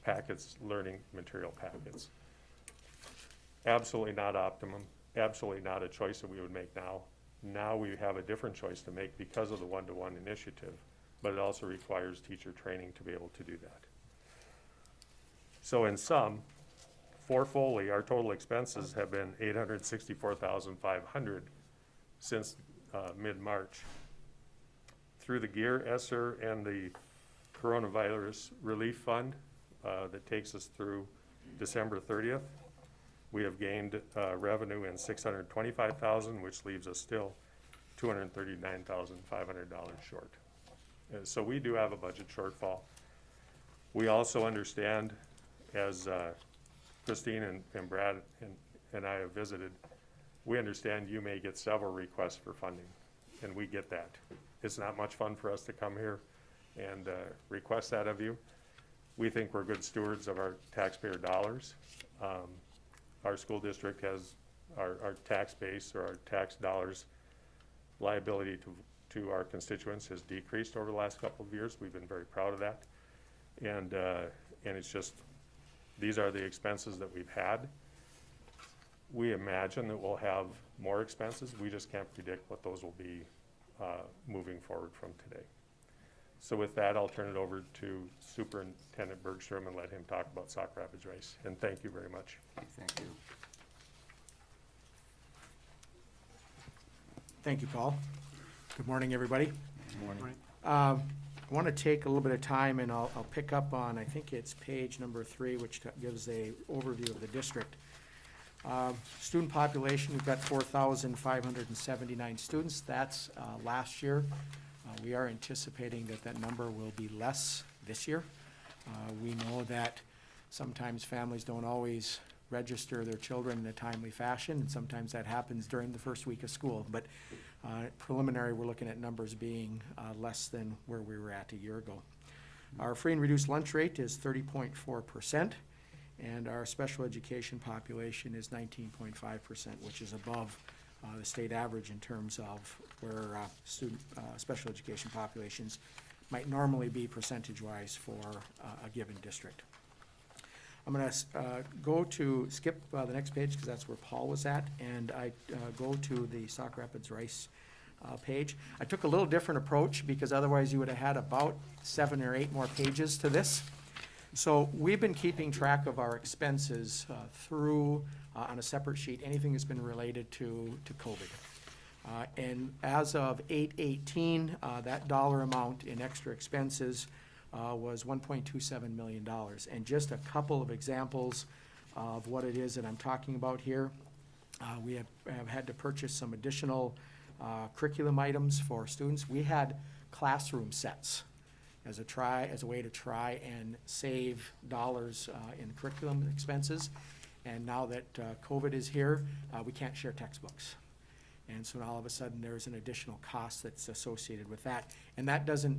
packets, learning material packets. Absolutely not optimum, absolutely not a choice that we would make now. Now we have a different choice to make because of the one-to-one initiative, but it also requires teacher training to be able to do that. So in sum, for Foley, our total expenses have been $864,500 since mid-March. Through the GEAR, ESSER, and the Coronavirus Relief Fund that takes us through December 30th, we have gained revenue in $625,000, which leaves us still $239,500 short. So we do have a budget shortfall. We also understand, as Christine and Brad and I have visited, we understand you may get several requests for funding, and we get that. It's not much fun for us to come here and request that of you. We think we're good stewards of our taxpayer dollars. Our school district has our tax base, or our tax dollars, liability to our constituents has decreased over the last couple of years. We've been very proud of that. And it's just, these are the expenses that we've had. We imagine that we'll have more expenses. We just can't predict what those will be moving forward from today. So with that, I'll turn it over to Superintendent Bergstrom and let him talk about Sauk Rapids Rice. And thank you very much. Okay, thank you. Thank you, Paul. Good morning, everybody. Morning. I want to take a little bit of time, and I'll pick up on, I think it's page number 3, which gives a overview of the district. Student population, we've got 4,579 students. That's last year. We are anticipating that that number will be less this year. We know that sometimes families don't always register their children in a timely fashion, and sometimes that happens during the first week of school. But preliminary, we're looking at numbers being less than where we were at a year ago. Our free and reduced lunch rate is 30.4%, and our special education population is 19.5%, which is above the state average in terms of where special education populations might normally be percentage-wise for a given district. I'm going to skip the next page because that's where Paul was at, and I go to the Sauk Rapids Rice page. I took a little different approach because otherwise you would have had about 7 or 8 more pages to this. So we've been keeping track of our expenses through on a separate sheet, anything that's been related to COVID. And as of 8/18, that dollar amount in extra expenses was $1.27 million. And just a couple of examples of what it is that I'm talking about here. We have had to purchase some additional curriculum items for students. We had classroom sets as a way to try and save dollars in curriculum expenses. And now that COVID is here, we can't share textbooks. And so all of a sudden there's an additional cost that's associated with that. And that doesn't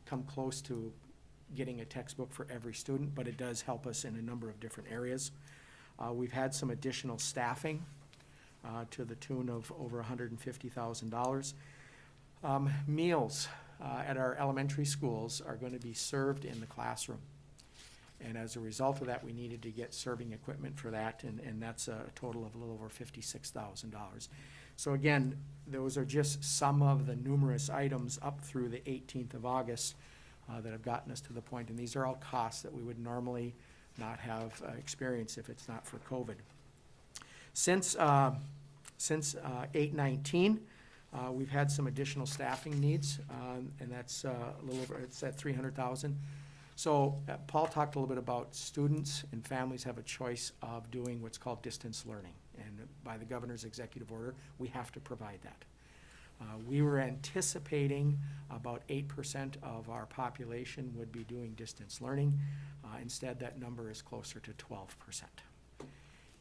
come close to getting a textbook for every student, but it does help us in a number of different areas. We've had some additional staffing to the tune of over $150,000. Meals at our elementary schools are going to be served in the classroom. And as a result of that, we needed to get serving equipment for that, and that's a total of a little over $56,000. So again, those are just some of the numerous items up through the 18th of August that have gotten us to the point, and these are all costs that we would normally not have experienced if it's not for COVID. Since 8/19, we've had some additional staffing needs, and that's a little over, it's at $300,000. So Paul talked a little bit about students and families have a choice of doing what's called distance learning. And by the governor's executive order, we have to provide that. We were anticipating about 8% of our population would be doing distance learning. Instead, that number is closer to 12%.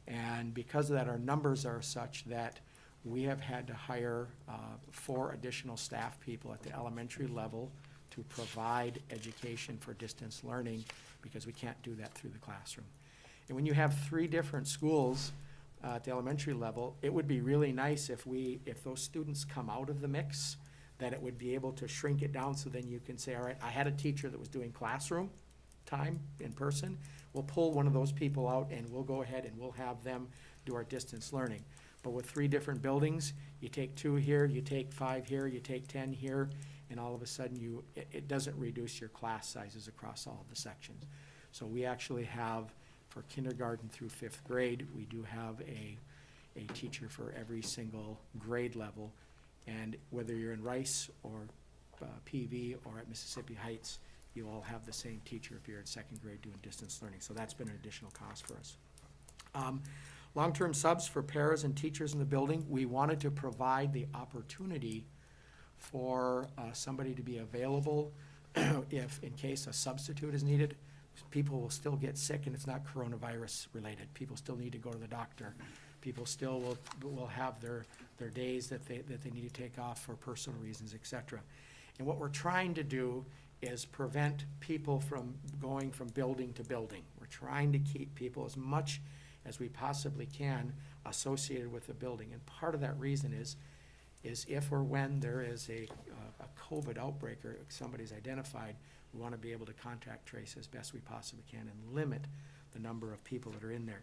And because of that, our numbers are such that we have had to hire 4 additional staff people at the elementary level to provide education for distance learning because we can't do that through the classroom. And when you have 3 different schools at the elementary level, it would be really nice if those students come out of the mix, that it would be able to shrink it down so then you can say, all right, I had a teacher that was doing classroom time in person. We'll pull one of those people out and we'll go ahead and we'll have them do our distance learning. But with 3 different buildings, you take 2 here, you take 5 here, you take 10 here, and all of a sudden it doesn't reduce your class sizes across all of the sections. So we actually have, for kindergarten through 5th grade, we do have a teacher for every single grade level. And whether you're in Rice or PV or at Mississippi Heights, you all have the same teacher if you're in 2nd grade doing distance learning. So that's been an additional cost for us. Long-term subs for paras and teachers in the building, we wanted to provide the opportunity for somebody to be available if, in case a substitute is needed. People will still get sick and it's not coronavirus related. People still need to go to the doctor. People still will have their days that they need to take off for personal reasons, et cetera. And what we're trying to do is prevent people from going from building to building. We're trying to keep people as much as we possibly can associated with the building. And part of that reason is is if or when there is a COVID outbreak or somebody's identified, we want to be able to contact trace as best we possibly can and limit the number of people that are in there.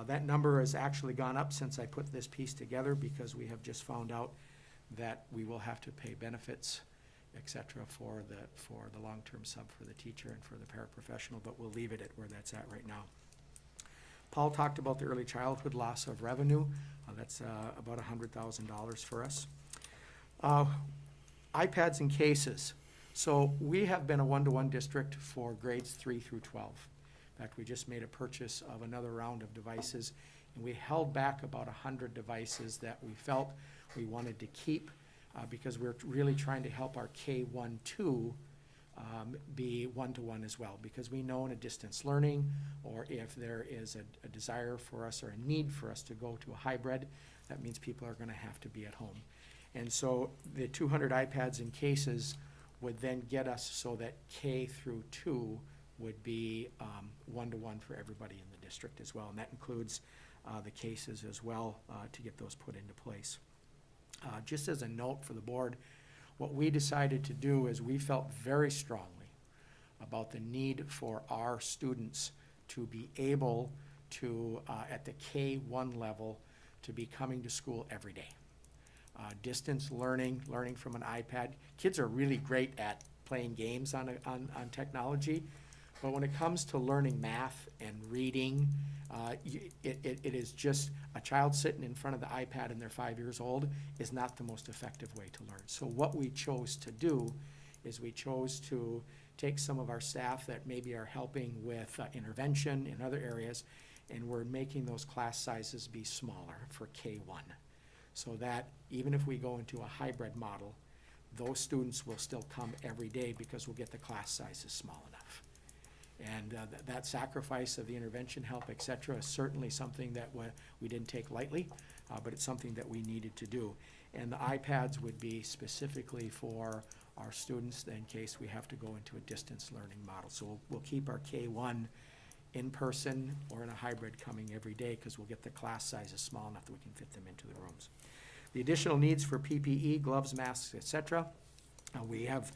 That number has actually gone up since I put this piece together because we have just found out that we will have to pay benefits, et cetera, for the long-term sub for the teacher and for the paraprofessional, but we'll leave it at where that's at right now. Paul talked about the early childhood loss of revenue. That's about $100,000 for us. iPads and cases. So we have been a one-to-one district for grades 3 through 12. In fact, we just made a purchase of another round of devices, and we held back about 100 devices that we felt we wanted to keep because we're really trying to help our K-1-2 be one-to-one as well, because we know in a distance learning, or if there is a desire for us or a need for us to go to a hybrid, that means people are gonna have to be at home. And so the 200 iPads and cases would then get us so that K through 2 would be one-to-one for everybody in the district as well, and that includes the cases as well to get those put into place. Just as a note for the board, what we decided to do is we felt very strongly about the need for our students to be able to, at the K-1 level, to be coming to school every day. Distance learning from an iPad. Kids are really great at playing games on technology, but when it comes to learning math and reading, it is just a child sitting in front of the iPad and they're 5 years old is not the most effective way to learn. So what we chose to do is we chose to take some of our staff that maybe are helping with intervention in other areas, and we're making those class sizes be smaller for K-1. So that even if we go into a hybrid model, those students will still come every day because we'll get the class sizes small enough. And that sacrifice of the intervention help, et cetera, is certainly something that we didn't take lightly, but it's something that we needed to do. And the iPads would be specifically for our students in case we have to go into a distance learning model. So we'll keep our K-1 in person or in a hybrid coming every day because we'll get the class sizes small enough that we can fit them into the rooms. The additional needs for PPE, gloves, masks, et cetera, we've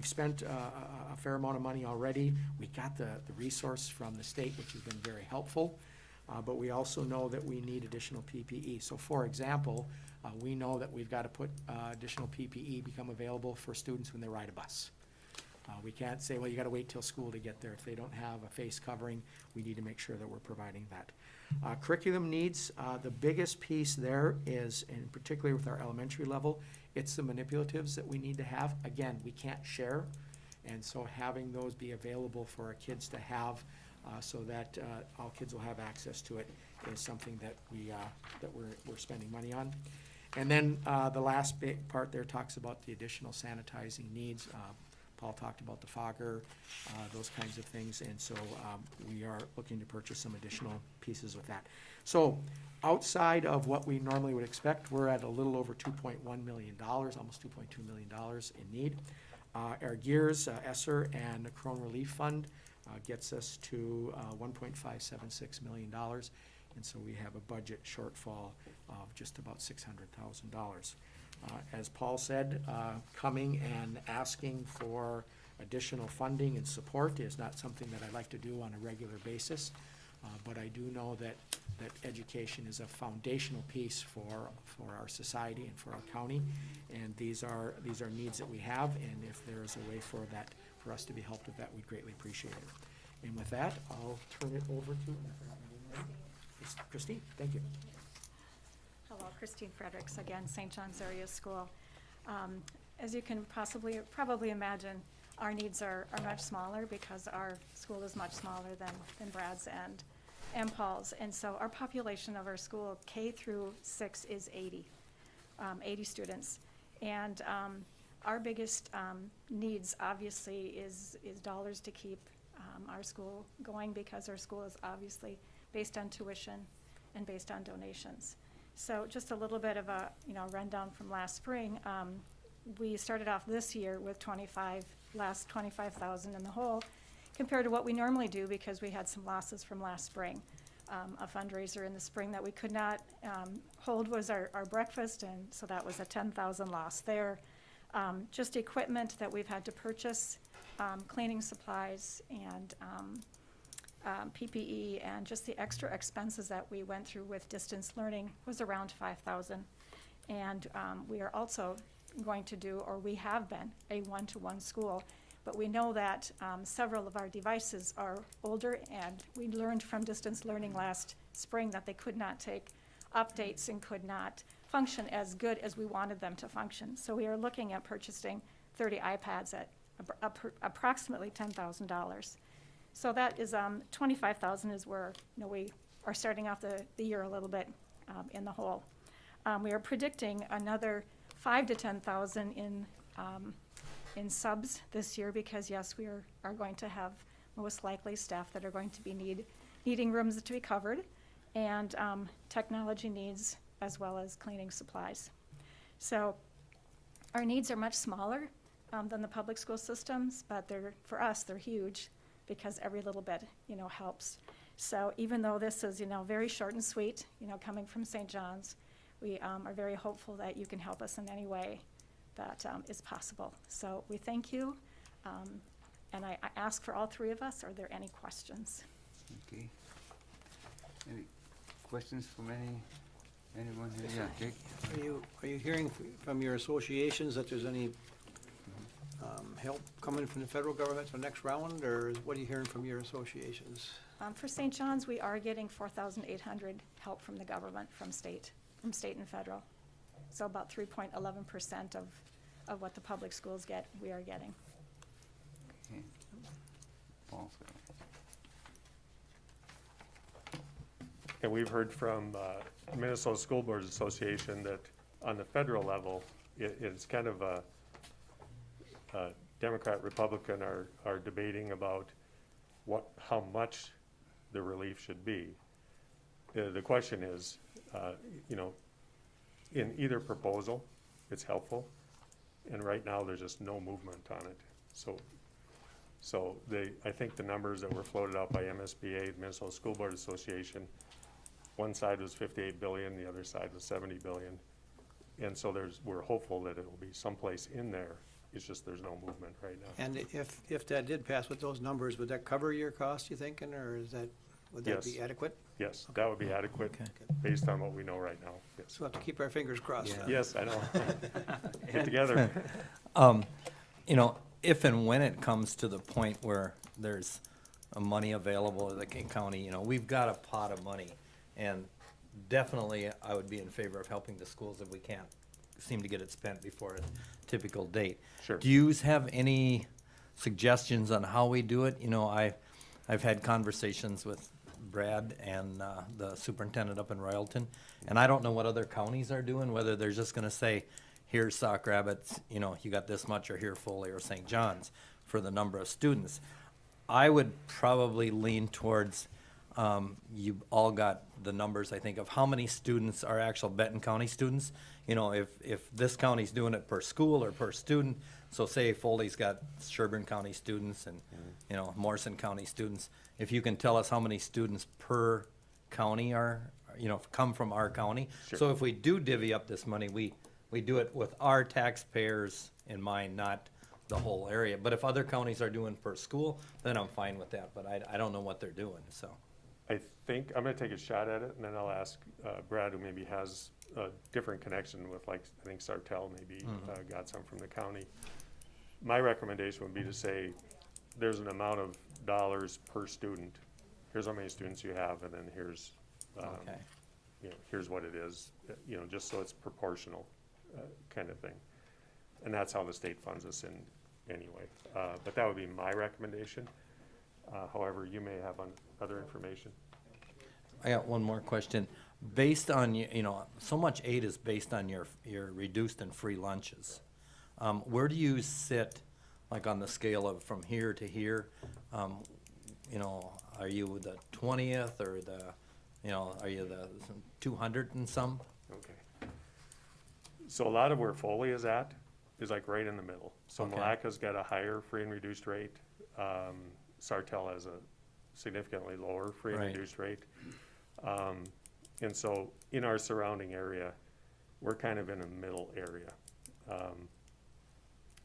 spent a fair amount of money already. We got the resource from the state, which has been very helpful, but we also know that we need additional PPE. So for example, we know that we've got to put additional PPE become available for students when they ride a bus. We can't say, well, you gotta wait till school to get there. If they don't have a face covering, we need to make sure that we're providing that. Curriculum needs, the biggest piece there is, and particularly with our elementary level, it's the manipulatives that we need to have. Again, we can't share, and so having those be available for our kids to have so that all kids will have access to it is something that we're spending money on. And then the last big part there talks about the additional sanitizing needs. Paul talked about the fogger, those kinds of things, and so we are looking to purchase some additional pieces with that. So outside of what we normally would expect, we're at a little over $2.1 million, almost $2.2 million in need. Our gears, ESSER and the Corona Relief Fund gets us to $1.576 million, and so we have a budget shortfall of just about $600,000. As Paul said, coming and asking for additional funding and support is not something that I like to do on a regular basis, but I do know that education is a foundational piece for our society and for our county, and these are needs that we have, and if there is a way for us to be helped with that, we'd greatly appreciate it. And with that, I'll turn it over to Christine. Thank you. Hello, Christine Fredericks, again, St. John's Area School. As you can probably imagine, our needs are much smaller because our school is much smaller than Brad's and Paul's. And so our population of our school, K through 6, is 80 students. And our biggest needs, obviously, is dollars to keep our school going, because our school is obviously based on tuition and based on donations. So just a little bit of a rundown from last spring. We started off this year with $25,000 in the hole compared to what we normally do, because we had some losses from last spring. a fundraiser in the spring that we could not hold was our breakfast, and so that was a 10,000 loss there. Just equipment that we've had to purchase, cleaning supplies and PPE, and just the extra expenses that we went through with distance learning was around 5,000. And we are also going to do, or we have been, a one-to-one school. But we know that several of our devices are older, and we learned from distance learning last spring that they could not take updates and could not function as good as we wanted them to function. So we are looking at purchasing 30 iPads at approximately $10,000. So that is 25,000 is where, you know, we are starting off the year a little bit in the hole. We are predicting another 5 to 10,000 in subs this year, because yes, we are going to have most likely staff that are going to be needing rooms to be covered, and technology needs as well as cleaning supplies. So our needs are much smaller than the public school systems, but for us they're huge, because every little bit, you know, helps. So even though this is, you know, very short and sweet, you know, coming from St. John's, we are very hopeful that you can help us in any way that is possible. So we thank you, and I ask for all three of us, are there any questions? Okay. Any questions from anyone here? Yeah, Jake? Are you hearing from your associations that there's any help coming from the federal government for the next round, or what are you hearing from your associations? For St. John's, we are getting 4,800 help from the government, from state and federal. So about 3.11% of what the public schools get, we are getting. Okay. Paul, And we've heard from Minnesota School Boards Association that on the federal level, it's kind of a Democrat, Republican are debating about how much the relief should be. The question is, you know, in either proposal, it's helpful, and right now there's just no movement on it. So I think the numbers that were floated out by MSBA, the Minnesota School Board Association, one side was 58 billion, the other side was 70 billion, and so we're hopeful that it will be someplace in there. It's just there's no movement right now. And if that did pass with those numbers, would that cover your cost, you thinking, or would that be Yes. adequate? Yes, that would be adequate based on what we know right now. Yes, So we'll have to keep our fingers crossed. Yeah. yes, I know. Get together. You know, if and when it comes to the point where there's money available to the county, you know, we've got a pot of money, and definitely I would be in favor of helping the schools if we can't seem to get it spent before a typical date. Sure. Do you have any suggestions on how we do it? You know, I've had conversations with Brad and the superintendent up in Royalton, and I don't know what other counties are doing, whether they're just gonna say, here's Sauk Rapids, you know, you got this much, or here Foley or St. John's for the number of students. I would probably lean towards, you all got the numbers, I think, of how many students are actual Benton County students. You know, if this county's doing it per school or per student, so say Foley's got Sherburne County students and, you know, Morrison County students, if you can tell us how many students per county are, you know, come from our county. Sure. So if we do divvy up this money, we do it with our taxpayers in mind, not the whole area. But if other counties are doing per school, then I'm fine with that, but I don't know what they're doing, so. I think, I'm gonna take a shot at it, and then I'll ask Brad, who maybe has a different connection with, like, I think Sartell maybe got some from the county. My recommendation would be to say, there's an amount of dollars per student. Here's how many students you have, and then here's, Okay. you know, here's what it is, you know, just so it's proportional, kind of thing. And that's how the state funds us in anyway. But that would be my recommendation. However, you may have other information. I got one more question. Based on, you know, so much aid is based on your reduced and free lunches. Where do you sit, like, on the scale of from here to here? You know, are you the 20th or you know, are you the 200 and some? Okay. So a lot of where Foley is at is like right in the middle. So Okay. Malacca's got a higher free and reduced rate. Sartell has a significantly lower free and Right. reduced rate. And so in our surrounding area, we're kind of in a middle area.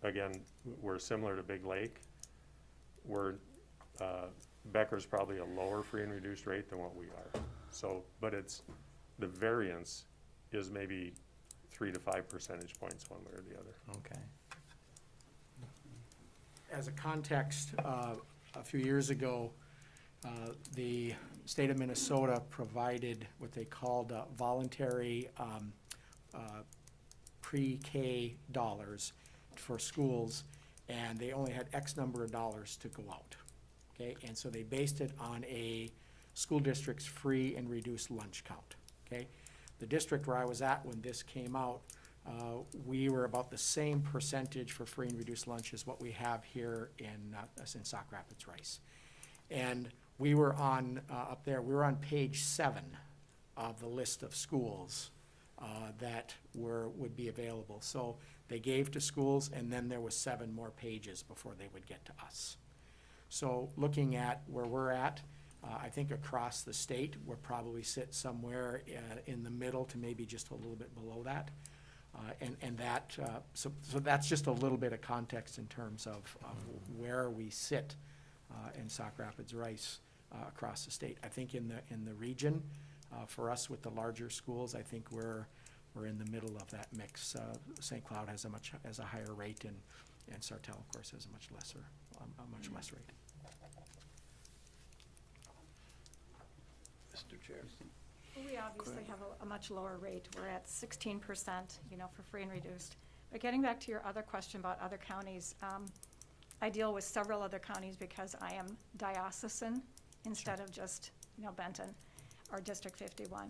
Again, we're similar to Big Lake. Becker's probably a lower free and reduced rate than what we are. So, but the variance is maybe 3 to 5 percentage points one way or the other. Okay. As a context, a few years ago, the state of Minnesota provided what they called voluntary pre-K dollars for schools, and they only had X number of dollars to go out. Okay, and so they based it on a school district's free and reduced lunch count. Okay, the district where I was at when this came out, we were about the same percentage for free and reduced lunch as what we have here in Sauk Rapids Rice. And we were on, up there, we were on page 7 of the list of schools that would be available. So they gave to schools, and then there was 7 more pages before they would get to us. So looking at where we're at, I think across the state, we'll probably sit somewhere in the middle to maybe just a little bit below that. So that's just a little bit of context in terms of where we sit in Sauk Rapids Rice across the state. I think in the region, for us with the larger schools, I think we're in the middle of that mix. St. Cloud has a higher rate, and Sartell, of course, has a much less rate. Mr. Chair. We obviously have a much lower rate. We're at 16%, for free and reduced. But getting back to your other question about other counties, I deal with several other counties because I am diocesan instead of just, Benton or District 51.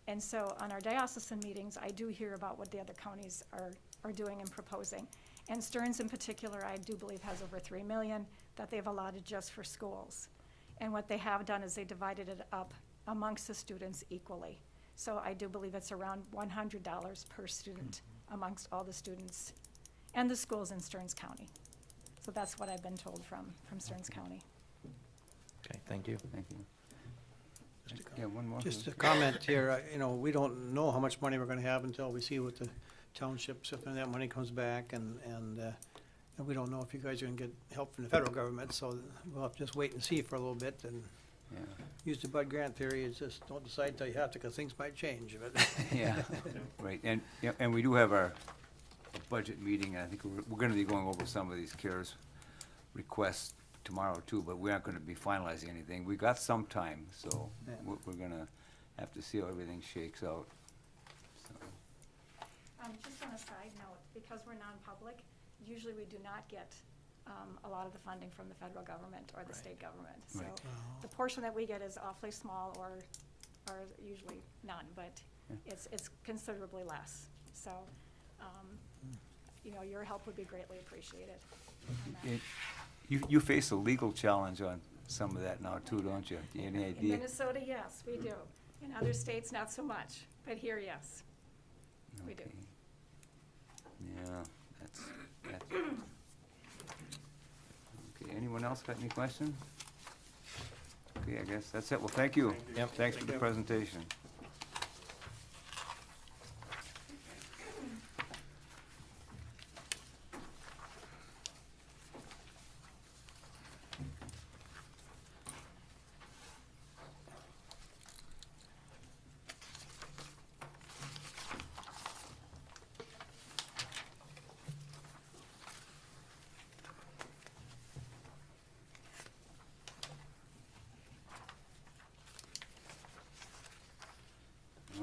And so on our diocesan meetings, I do hear about what the other counties are doing and proposing. And Stearns in particular, I do believe has over 3 million that they've allotted just for schools. And what they have done is they divided it up amongst the students equally. So I do believe it's around $100 per student amongst all the students and the schools in Stearns County. So that's what I've been told from Stearns County. Okay, thank you. Thank you. Yeah, one more. Just a comment here, we don't know how much money we're gonna have until we see what the townships, if that money comes back, and we don't know if you guys are gonna get help from the federal government, so we'll have to just wait and see for a little bit, and Yeah. use the Bud Grant theory, it's just don't decide until you have to, because things might change, but. Yeah, right, and we do have our budget meeting, and I think we're gonna be going over some of these CARES requests tomorrow too, but we aren't gonna be finalizing anything. We got some time, so Yeah. we're gonna have to see how everything shakes out. So, Just on a side note, because we're non-public, usually we do not get a lot of the funding from the federal government or the state government. So Right. the portion that we get is awfully small or usually none, but Yeah. it's considerably less. So, your help would be greatly appreciated on that. You face a legal challenge on some of that now too, don't you? Do you have any In idea? Minnesota, yes, we do. In other states, not so much, but here, yes. We do. Okay. Yeah, that's. Okay, anyone else got any questions? Okay, I guess that's it. Well, thank you. Yep. Thanks for the presentation.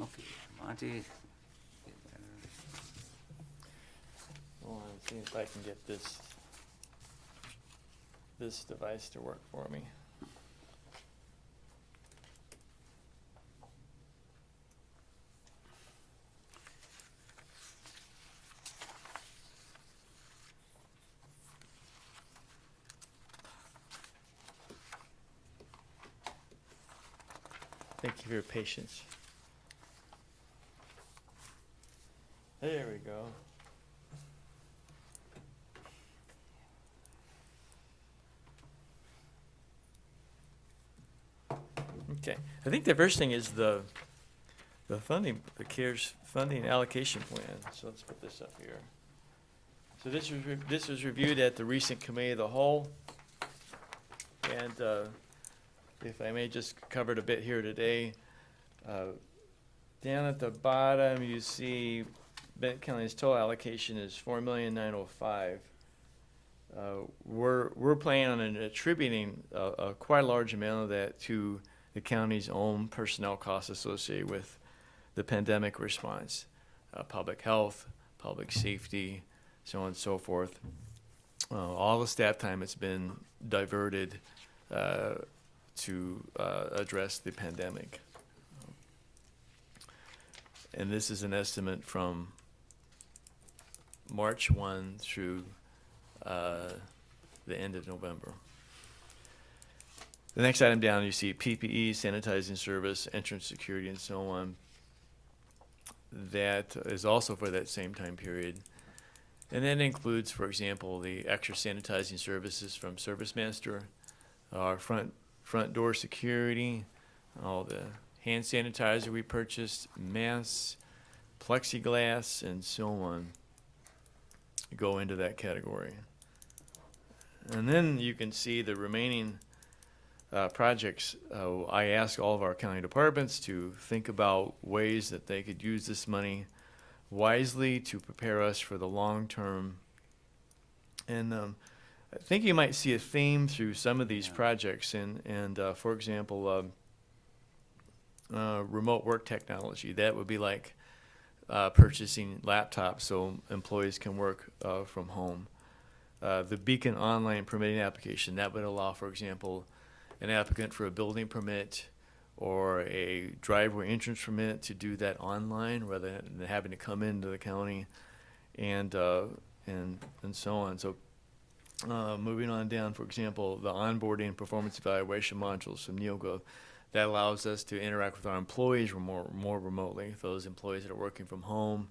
Okay, Monty. Well, let's see if I can get this device to work for me. Thank you for your patience. There we go. Okay, I think the first thing is the funding, the CARES funding allocation plan. So let's put this up here. So this was reviewed at the recent committee of the whole. And if I may just cover it a bit here today. Down at the bottom, you see Benton County's total allocation is $4,905,000. We're planning on attributing a quite a large amount of that to the county's own personnel costs associated with the pandemic response, public health, public safety, so on and so forth. All the staff time has been diverted to address the pandemic. And this is an estimate from March 1 through the end of November. The next item down, you see PPE, sanitizing service, entrance security, and so on. That is also for that same time period. And that includes, for example, the extra sanitizing services from ServiceMaster, our front door security, all the hand sanitizer we purchased, masks, plexiglass, and so on go into that category. And then you can see the remaining projects. I asked all of our county departments to think about ways that they could use this money wisely to prepare us for the long term. And I think you might see a theme through some of these projects. And for example, remote work technology. That would be like purchasing laptops so employees can work from home. The Beacon online permitting application, that would allow, for example, an applicant for a building permit or a driveway entrance permit to do that online rather than having to come into the county and so on. So moving on down, for example, the onboarding performance evaluation modules from NeoGov, that allows us to interact with our employees more remotely, those employees that are working from home,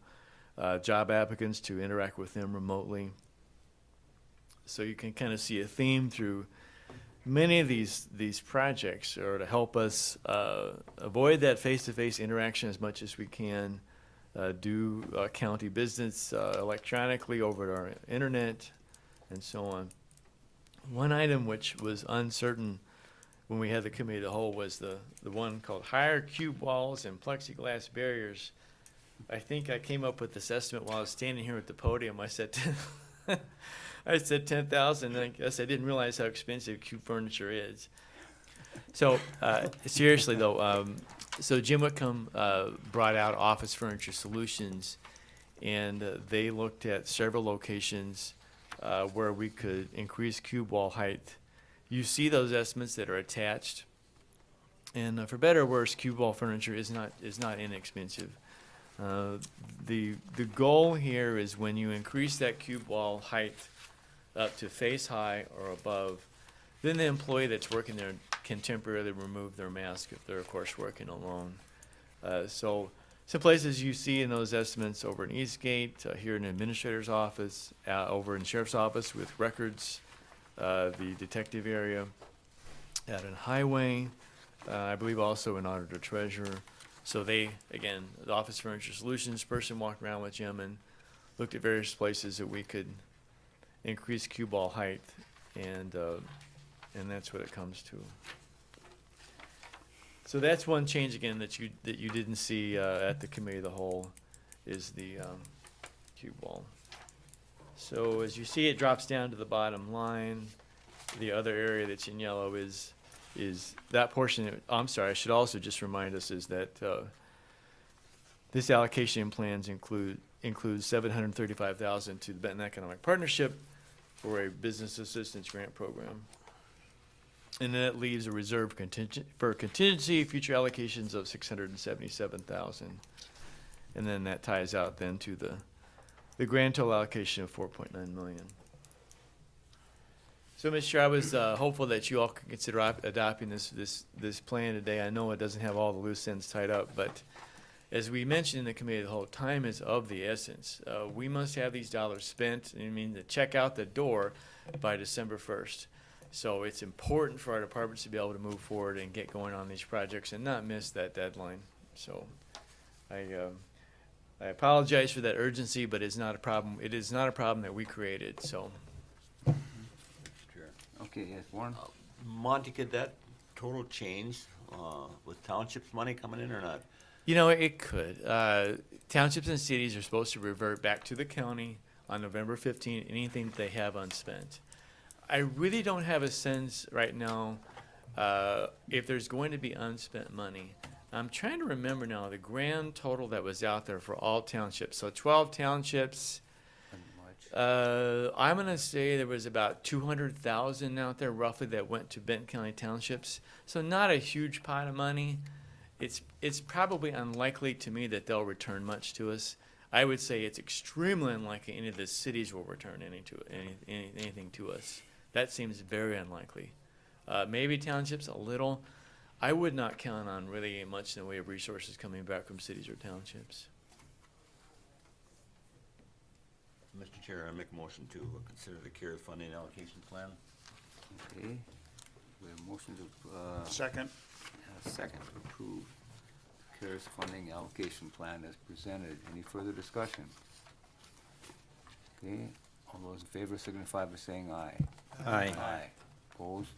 job applicants to interact with them remotely. So you can kind of see a theme through many of these projects are to help us avoid that face-to-face interaction as much as we can, do county business electronically over our internet, and so on. One item which was uncertain when we had the committee of the whole was the one called higher cube walls and plexiglass barriers. I think I came up with this estimate while I was standing here at the podium. I said I said 10,000, and I guess I didn't realize how expensive cube furniture is. So seriously though, so Jim Whitcomb brought out Office Furniture Solutions, and they looked at several locations where we could increase cube wall height. You see those estimates that are attached, and for better or worse, cube wall furniture is not inexpensive. The goal here is when you increase that cube wall height up to face high or above, then the employee that's working there can temporarily remove their mask if they're, of course, working alone. So some places you see in those estimates over in Eastgate, here in the administrator's office, over in the sheriff's office with records, the detective area, out in highway, I believe also in auditor treasurer. So they, again, the Office Furniture Solutions person walked around with Jim and looked at various places that we could increase cube wall height, and that's what it comes to. So that's one change again that you didn't see at the committee of the whole, is the cube wall. So as you see, it drops down to the bottom line. The other area that's in yellow is that portion. I'm sorry, I should also just remind us is that this allocation plans includes $735,000 to the Benton Economic Partnership for a business assistance grant program. And then it leaves a reserve for contingency future allocations of $677,000. And then that ties out then to the grand total allocation of $4.9 million. So, Mr. Chair, I was hopeful that you all could consider adopting this plan today. I know it doesn't have all the loose ends tied up, but as we mentioned in the committee, the whole time is of the essence. We must have these dollars spent, I mean, to check out the door by December 1st. So it's important for our departments to be able to move forward and get going on these projects and not miss that deadline. So I apologize for that urgency, but it's not a problem. It is not a problem that we created, so. Sure. Okay, yes, Warren? Monty, could that total change, with townships money coming in or not? You know, it could. Townships and cities are supposed to revert back to the county on November 15th, anything that they have unspent. I really don't have a sense right now if there's going to be unspent money. I'm trying to remember now the grand total that was out there for all townships. So 12 townships. I'm going to say there was about 200,000 out there roughly that went to Benton County townships. So not a huge pot of money. It's probably unlikely to me that they'll return much to us. I would say it's extremely unlikely any of the cities will return anything to us. That seems very unlikely. Maybe townships a little. I would not count on really much in the way of resources coming back from cities or townships. Mr. Chair, I make a motion to consider the CARES funding allocation plan. Okay. We have a motion to, Second. and a second to approve CARES funding allocation plan as presented. Any further discussion? Okay, all those in favor signify by saying aye. Aye. Aye. Opposed?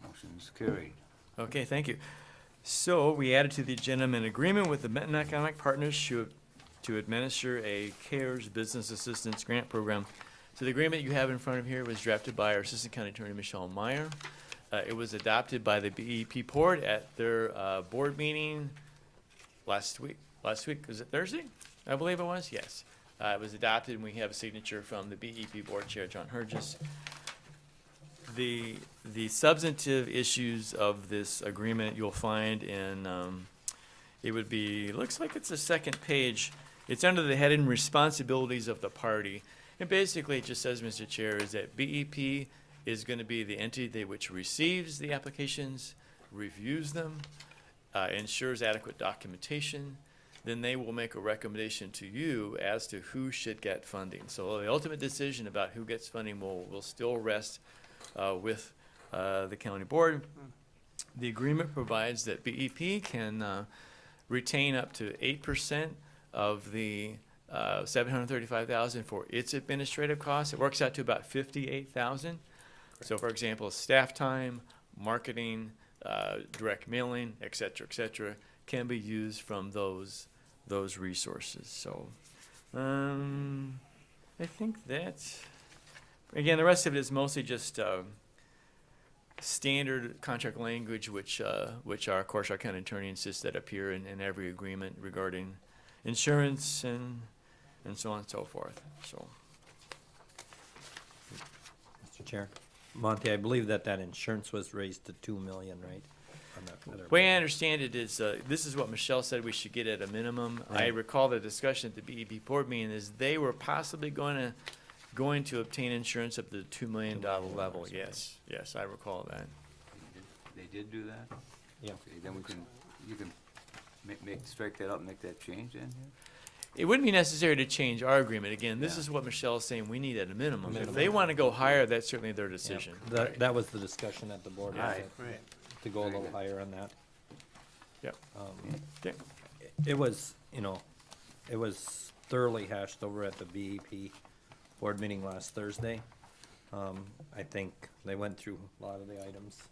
Motion's carried. Okay, thank you. So we added to the agenda an agreement with the Benton Economic Partners to administer a CARES Business Assistance Grant Program. So the agreement you have in front of here was drafted by our Assistant County Attorney Michelle Meyer. It was adopted by the BEP board at their board meeting last week. Was it Thursday? I believe it was, yes. It was adopted and we have a signature from the BEP board chair, John Hergis. The substantive issues of this agreement you'll find in, it would be, looks like it's the second page. It's under the heading Responsibilities of the Party. And basically it just says, Mr. Chair, is that BEP is going to be the entity which receives the applications, reviews them, ensures adequate documentation. Then they will make a recommendation to you as to who should get funding. So the ultimate decision about who gets funding will still rest with the county board. The agreement provides that BEP can retain up to 8% of the $735,000 for its administrative costs. It works out to about $58,000. So, for example, staff time, marketing, direct mailing, et cetera, can be used from those resources. So, I think that's, again, the rest of it is mostly just standard contract language, which our, of course, our county attorney insists that appear in every agreement regarding insurance and so on and so forth. So, Mr. Chair. Monty, I believe that insurance was raised to 2 million, right? On that other the way I bill. understand it is, this is what Michelle said we should get at a minimum. I Right. recall the discussion at the BEP board meeting is they were possibly going to obtain insurance up to the $2 million level. Yes, I recall that. They did do that? Yeah. Okay, then you can strike that out and make that change then, yeah? It wouldn't be necessary to change our agreement. Again, this Yeah. is what Michelle is saying we need at a minimum. If Minimum. they want to go higher, that's certainly their decision. That was the discussion at the board, Aye. Right. to go a Very little good. higher on that. Yep. It was, it was thoroughly hashed over at the BEP board meeting last Thursday. I think they went through a lot of the items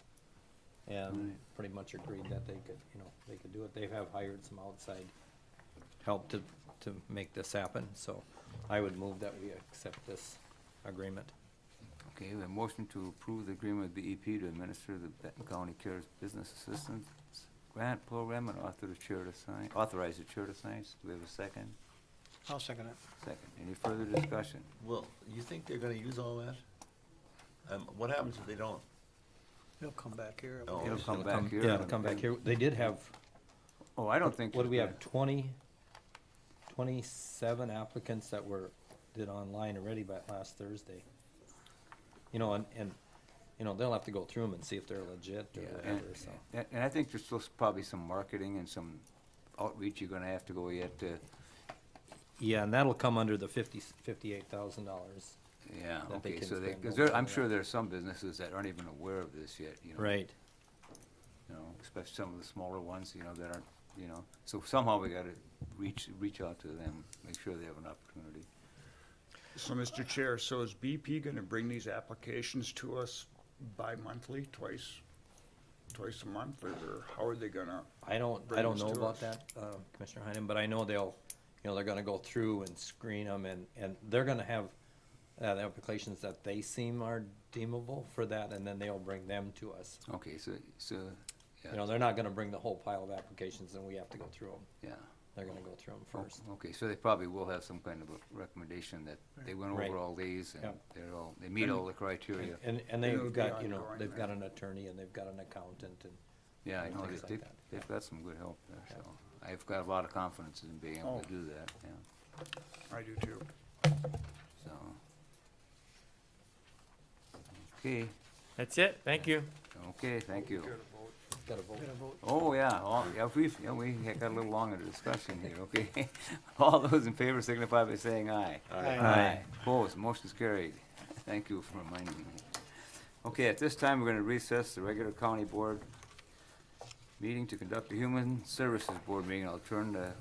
and pretty much agreed that they could do it. They have hired some outside help to make this happen, so I would move that we accept this agreement. Okay, we have a motion to approve the agreement with BEP to administer the Benton County CARES Business Assistance Grant Program and authorize the chair to sign. Do we have a second? I'll second it. Second. Any further discussion? Well, you think they're gonna use all that? What happens if they don't? He'll come back here. Oh. It'll come back here. Yeah, it'll come back here. They did have, Oh, I don't think. what do we there's have, 27 applicants that did online already by last Thursday. And they'll have to go through them and see if they're legit or Yeah, whatever, so. and I think there's still probably some marketing and some outreach you're gonna have to go yet to, Yeah, and that'll come under the $58,000. Yeah, that they okay, can so they, spend because over I'm and sure around. there's some businesses that aren't even aware of this yet, you know. Right. You know, especially some of the smaller ones, you know, that aren't, you know, so somehow we gotta reach out to them, make sure they have an opportunity. So, Mr. Chair, so is BP gonna bring these applications to us bi-monthly, twice a month, or how are they gonna? I don't bring know this to about us? that, Commissioner Heinen, but I know they'll, they're gonna go through and screen them, and they're gonna have the applications that they seem are deemable for that, and then they'll bring them to us. Okay, so, They're not gonna bring the whole pile of applications and we have to go through them. yeah. They're gonna go through them first. Okay, so they probably will have some kind of a recommendation that they went Right. over all these and Yep. they meet all the criteria. And it'll they've be got, ongoing they've got then. an attorney and they've got an accountant and, Yeah, I and know, things like that. they've got some good help there, so I've got a lot of confidence in being able to Oh. do that, yeah, I do too. so. Okay, That's it, thank you. okay, thank you. Got a vote. Oh, yeah, we got a little longer discussion here, okay? All those in favor signify by saying aye. Aye. Opposed, motion's carried. Thank you for reminding me. Okay, at this time, we're gonna recess the regular county board meeting to conduct the Human Services Board meeting. I'll turn the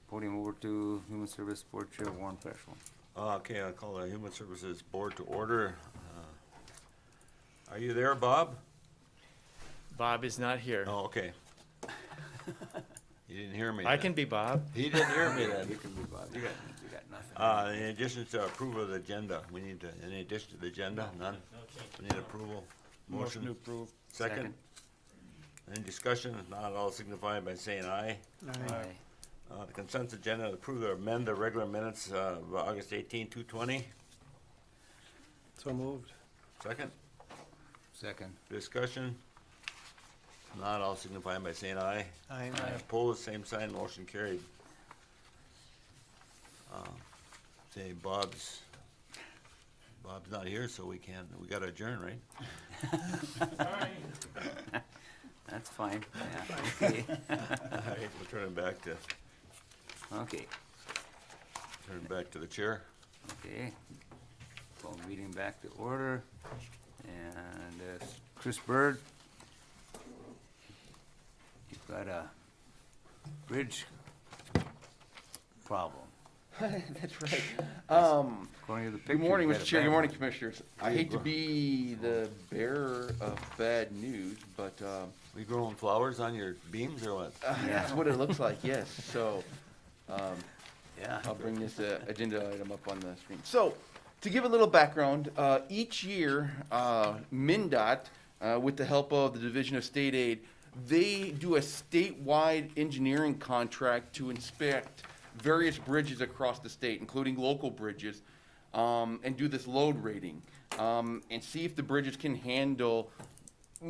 podium over to Human Service Board Chair Warren Peschel. Okay, I'll call the Human Services Board to order. Are you there, Bob? Bob is not here. Oh, okay. You didn't hear me. I then. can be Bob. He didn't hear me You then. can be Bob, you got nothing. In addition to approval of the agenda, we need to, any addition to the agenda? None? We need approval. Motion to Motion, approve. second? Any discussion? If not, all signify by saying aye. Aye. The consent agenda, approve or amend the regular minutes of August 18, 220. So moved. Second? Second. Discussion? If not, all signify by saying aye. Aye. Opposed, same sign, motion carried. Say Bob's not here, so we gotta adjourn, right? That's fine, yeah, okay. All right, we'll turn it back to, Okay, the chair. okay. Call the meeting back to order. And Chris Bird, you've got a bridge problem. That's right. According to the picture. Good morning, you've got Mr. a Chair. bad Good morning, one. Commissioners. I hate to be the bearer of bad news, but We growing flowers on your beams or what? that's what it looks like, yes. So Yeah. I'll bring this agenda item up on the screen. So, to give a little background, each year, MnDOT, with the help of the Division of State Aid, they do a statewide engineering contract to inspect various bridges across the state, including local bridges, and do this load rating, and see if the bridges can handle,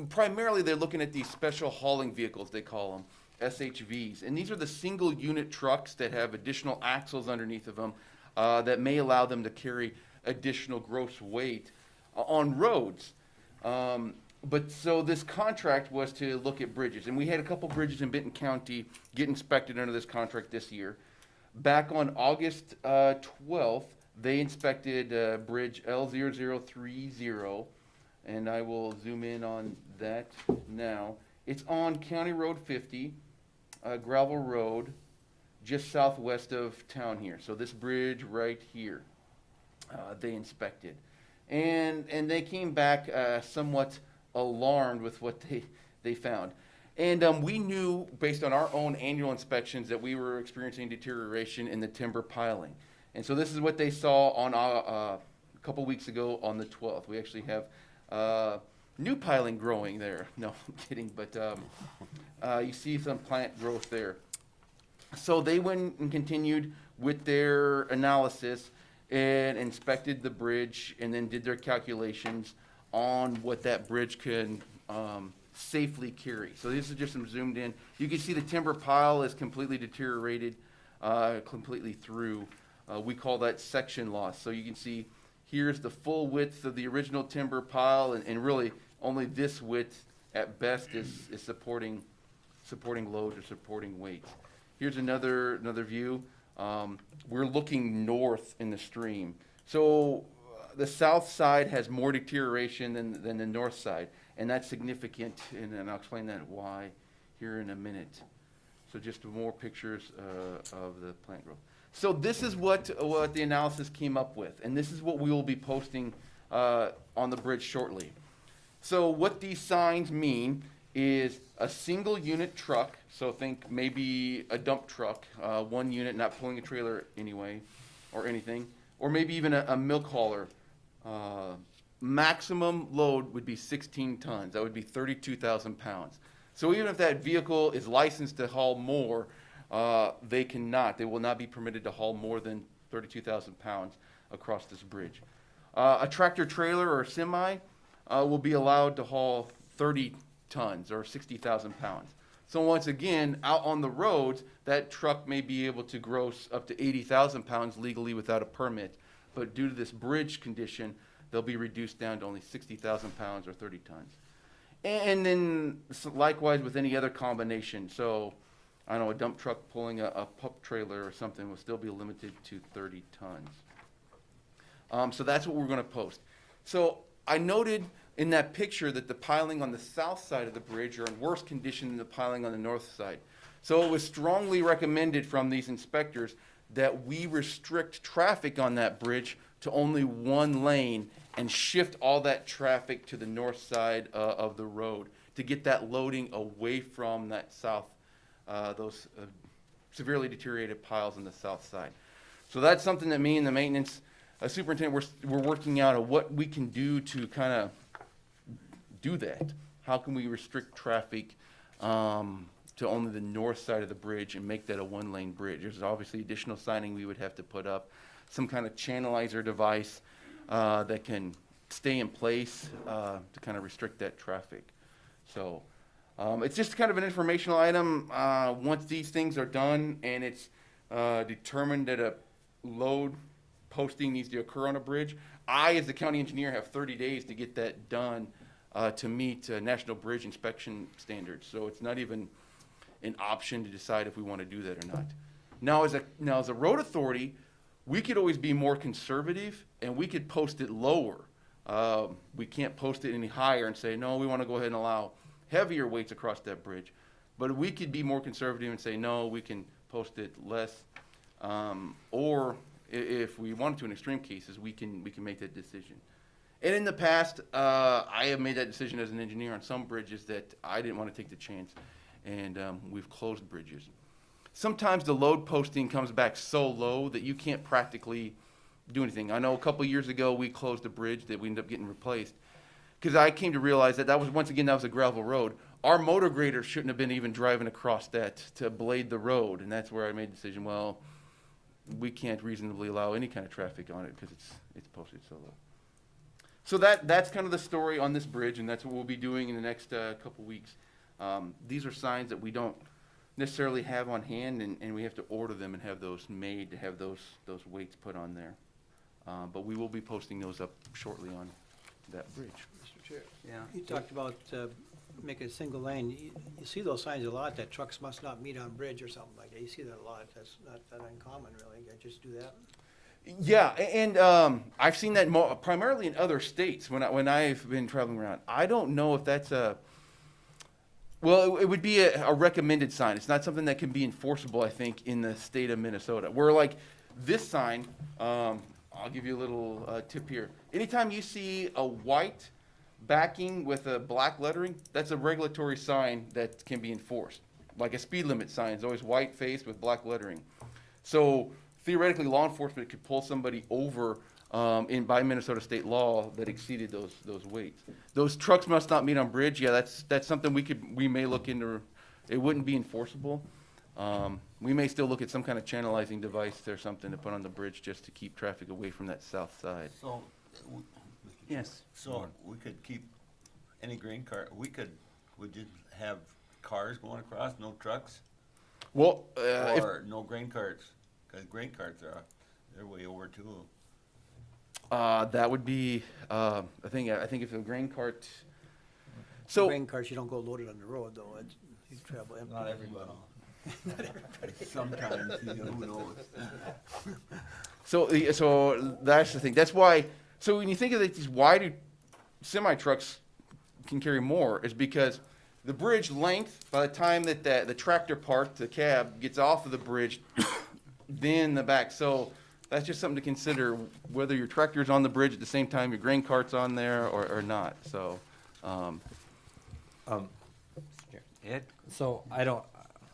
primarily they're looking at these special hauling vehicles, they call them, SHVs. And these are the single unit trucks that have additional axles underneath of them, that may allow them to carry additional gross weight on roads. But so this contract was to look at bridges, and we had a couple bridges in Benton County get inspected under this contract this year. Back on August 12th, they inspected bridge L0030, and I will zoom in on that now. It's on County Road 50, gravel road, just southwest of town here. So this bridge right here, they inspected. And they came back somewhat alarmed with what they found. And we knew, based on our own annual inspections, that we were experiencing deterioration in the timber piling. And so this is what they saw on a couple weeks ago on the 12th. We actually have new piling growing there. No, I'm kidding, but you see some plant growth there. So they went and continued with their analysis and inspected the bridge and then did their calculations on what that bridge can safely carry. So this is just some zoomed in. You can see the timber pile is completely deteriorated, completely through. We call that section loss. So you can see here's the full width of the original timber pile, and really only this width at best is supporting loads or supporting weights. Here's another view. We're looking north in the stream. So the south side has more deterioration than the north side, and that's significant, and I'll explain that why here in a minute. So just more pictures of the plant growth. So this is what the analysis came up with, and this is what we will be posting on the bridge shortly. So what these signs mean is a single unit truck, so think maybe a dump truck, one unit, not pulling a trailer anyway, or anything, or maybe even a milk hauler. Maximum load would be 16 tons. That would be 32,000 pounds. So even if that vehicle is licensed to haul more, they will not be permitted to haul more than 32,000 pounds across this bridge. A tractor trailer or a semi will be allowed to haul 30 tons or 60,000 pounds. So once again, out on the roads, that truck may be able to gross up to 80,000 pounds legally without a permit, but due to this bridge condition, they'll be reduced down to only 60,000 pounds or 30 tons. And then likewise with any other combination. So I don't know, a dump truck pulling a pup trailer or something will still be limited to 30 tons. So that's what we're going to post. So I noted in that picture that the piling on the south side of the bridge are in worse condition than the piling on the north side. So it was strongly recommended from these inspectors that we restrict traffic on that bridge to only one lane and shift all that traffic to the north side of the road to get that loading away from that south, those severely deteriorated piles on the south side. So that's something that me and the maintenance superintendent, we're working out of what we can do to kind of do that. How can we restrict traffic to only the north side of the bridge and make that a one-lane bridge? There's obviously additional signing we would have to put up, some kind of channelizer device that can stay in place to kind of restrict that traffic. So it's just kind of an informational item. Once these things are done and it's determined that a load posting needs to occur on a bridge, I, as the county engineer, have 30 days to get that done to meet National Bridge Inspection Standards. So it's not even an option to decide if we want to do that or not. Now, as a road authority, we could always be more conservative and we could post it lower. We can't post it any higher and say, no, we want to go ahead and allow heavier weights across that bridge. But we could be more conservative and say, no, we can post it less. Or if we wanted to in extreme cases, we can make that decision. And in the past, I have made that decision as an engineer on some bridges that I didn't want to take the chance, and we've closed bridges. Sometimes the load posting comes back so low that you can't practically do anything. I know a couple years ago we closed a bridge that we ended up getting replaced because I came to realize that was, once again, that was a gravel road. Our motor grader shouldn't have been even driving across that to blade the road, and that's where I made the decision, well, we can't reasonably allow any kind of traffic on it because it's posted so low. So that's kind of the story on this bridge, and that's what we'll be doing in the next couple weeks. These are signs that we don't necessarily have on hand, and we have to order them and have those made to have those weights put on there. But we will be posting those up shortly on that bridge. Mr. Chair, Yeah. you talked about making a single lane. You see those signs a lot, that trucks must not meet on bridge or something like that. You see that a lot. That's not that uncommon, really. You just do that. Yeah, and I've seen that primarily in other states when I've been traveling around. I don't know if that's well, it would be a recommended sign. It's not something that can be enforceable, I think, in the state of Minnesota. Where like this sign, I'll give you a little tip here. Anytime you see a white backing with a black lettering, that's a regulatory sign that can be enforced. Like a speed limit sign is always white faced with black lettering. So theoretically, law enforcement could pull somebody over by Minnesota state law that exceeded those weights. Those trucks must not meet on bridge. Yeah, that's something we may look into. It wouldn't be enforceable. We may still look at some kind of channelizing device or something to put on the bridge just to keep traffic away from that south side. So, Yes. so we could keep any grain cart, would you have cars going across, no trucks? Well, Or no grain carts? Because grain carts they're way over too. that would be, I think if the grain cart. So Grain carts, you don't go loaded on the road, though. You travel empty. Not everybody. Sometimes, who knows? So that's the thing. That's why So when you think of it, these wider semi-trucks can carry more, is because the bridge length, by the time that the tractor part, the cab, gets off of the bridge, then the back. So that's just something to consider, whether your tractor's on the bridge at the same time your grain cart's on there or not. So, Ed? So I don't,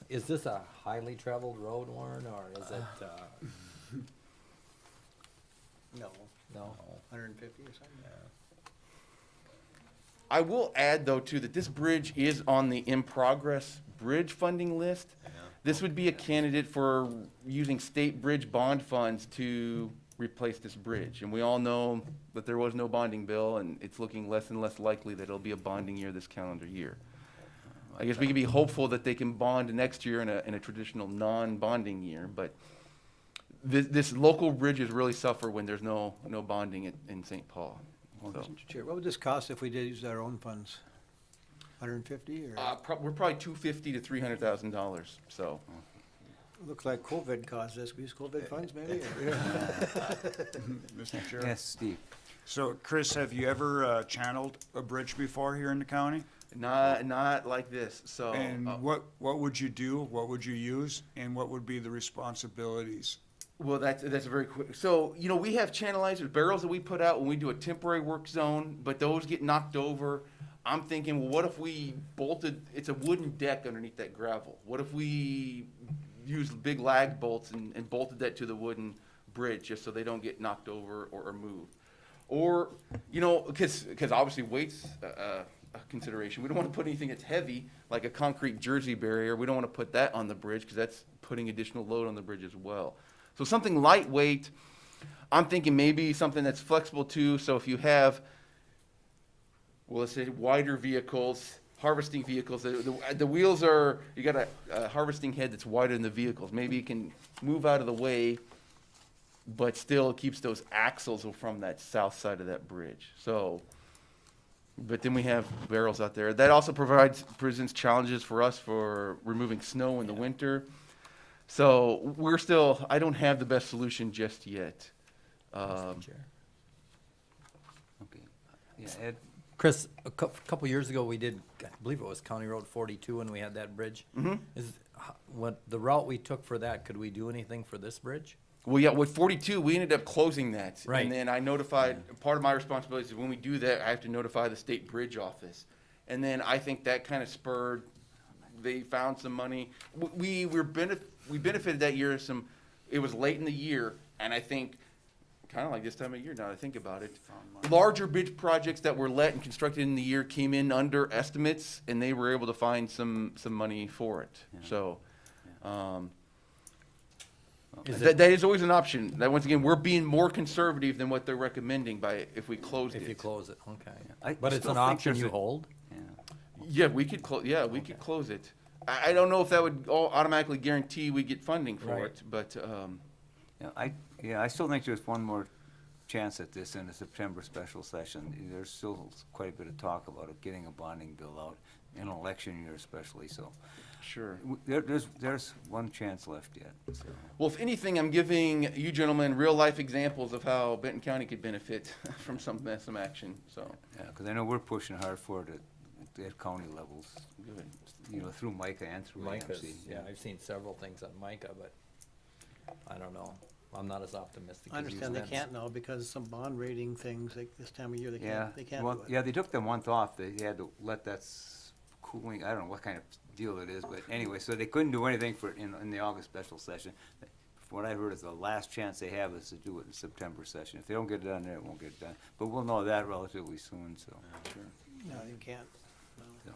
is this a highly traveled road, Warren, or is it, No, no? 150 or something? I will add, though, too, that this bridge is on the in-progress bridge funding list. This would be a candidate for using state bridge bond funds to replace this bridge. And we all know that there was no bonding bill, and it's looking less and less likely that it'll be a bonding year this calendar year. I guess we can be hopeful that they can bond next year in a traditional non-bonding year, but this local bridges really suffer when there's no bonding in St. Paul. Well, So, Mr. Chair, what would this cost if we did use our own funds? 150 or? we're probably $250,000 to $300,000, so. Looks like COVID caused this. We use COVID funds maybe? or- Mr. Chair? Yes, Steve. So, Chris, have you ever channeled a bridge before here in the county? Not like this, so. And what would you do? What would you use? And what would be the responsibilities? Well, that's a very quick. So, we have channelizers, barrels that we put out when we do a temporary work zone, but those get knocked over. I'm thinking, well, what if we it's a wooden deck underneath that gravel. What if we used big lag bolts and bolted that to the wooden bridge just so they don't get knocked over or moved? Or, because obviously weight's a consideration. We don't want to put anything that's heavy, like a concrete jersey barrier. We don't want to put that on the bridge because that's putting additional load on the bridge as well. So something lightweight, I'm thinking maybe something that's flexible too. So if you have, well, let's say wider vehicles, harvesting vehicles, the wheels you got a harvesting head that's wider than the vehicles. Maybe you can move out of the way, but still keeps those axles from that south side of that bridge. So, but then we have barrels out there. That also presents challenges for us for removing snow in the winter. So I don't have the best solution just yet. Okay. Yeah, Ed? Chris, a couple years ago, we did, I believe it was County Road 42 when we had that bridge. Mm-hmm. What the route we took for that, could we do anything for this bridge? Well, yeah, with 42, we ended up closing that. Right. And then I notified, part of my responsibility is when we do that, I have to notify the state bridge office. And then I think that kind of spurred, they found some money. We benefited that year it was late in the year, and I think, kind of like this time of year now that I think about it, larger bridge projects that were let and constructed in the year came in under estimates, and they were able to find some money for it. Yeah. So, Is that is always an option. That, once again, we're being more conservative than what they're recommending if we closed it. If you close it, okay. I But it's still an think option there's you a- hold? Yeah. Yeah, we could close. Yeah, we could close it. I don't know if that would automatically guarantee we get funding for Right. it, but I still think there's one more chance at this in the September special session. There's still quite a bit of talk about it, getting a bonding bill out in an election year especially, so. sure. There's one chance left yet, so. Well, if anything, I'm giving you gentlemen real life examples of how Benton County could benefit from some action. So Yeah, because I know we're pushing hard for it at county levels, good. through MICA and through Micah's, AMC. yeah, I've seen several things on Micah, but I don't know. I'm not as optimistic I as you. understand they Vince. can't now because some bond rating things, like this time of year, Yeah, they can't well, do it. yeah, they took the month off. They had to let that cooling, I don't know what kind of deal it is, but anyway, so they couldn't do anything in the August special session. From what I heard is the last chance they have is to do it in September session. If they don't get it done there, it won't get done. But we'll know that relatively soon, so. No, you can't. No.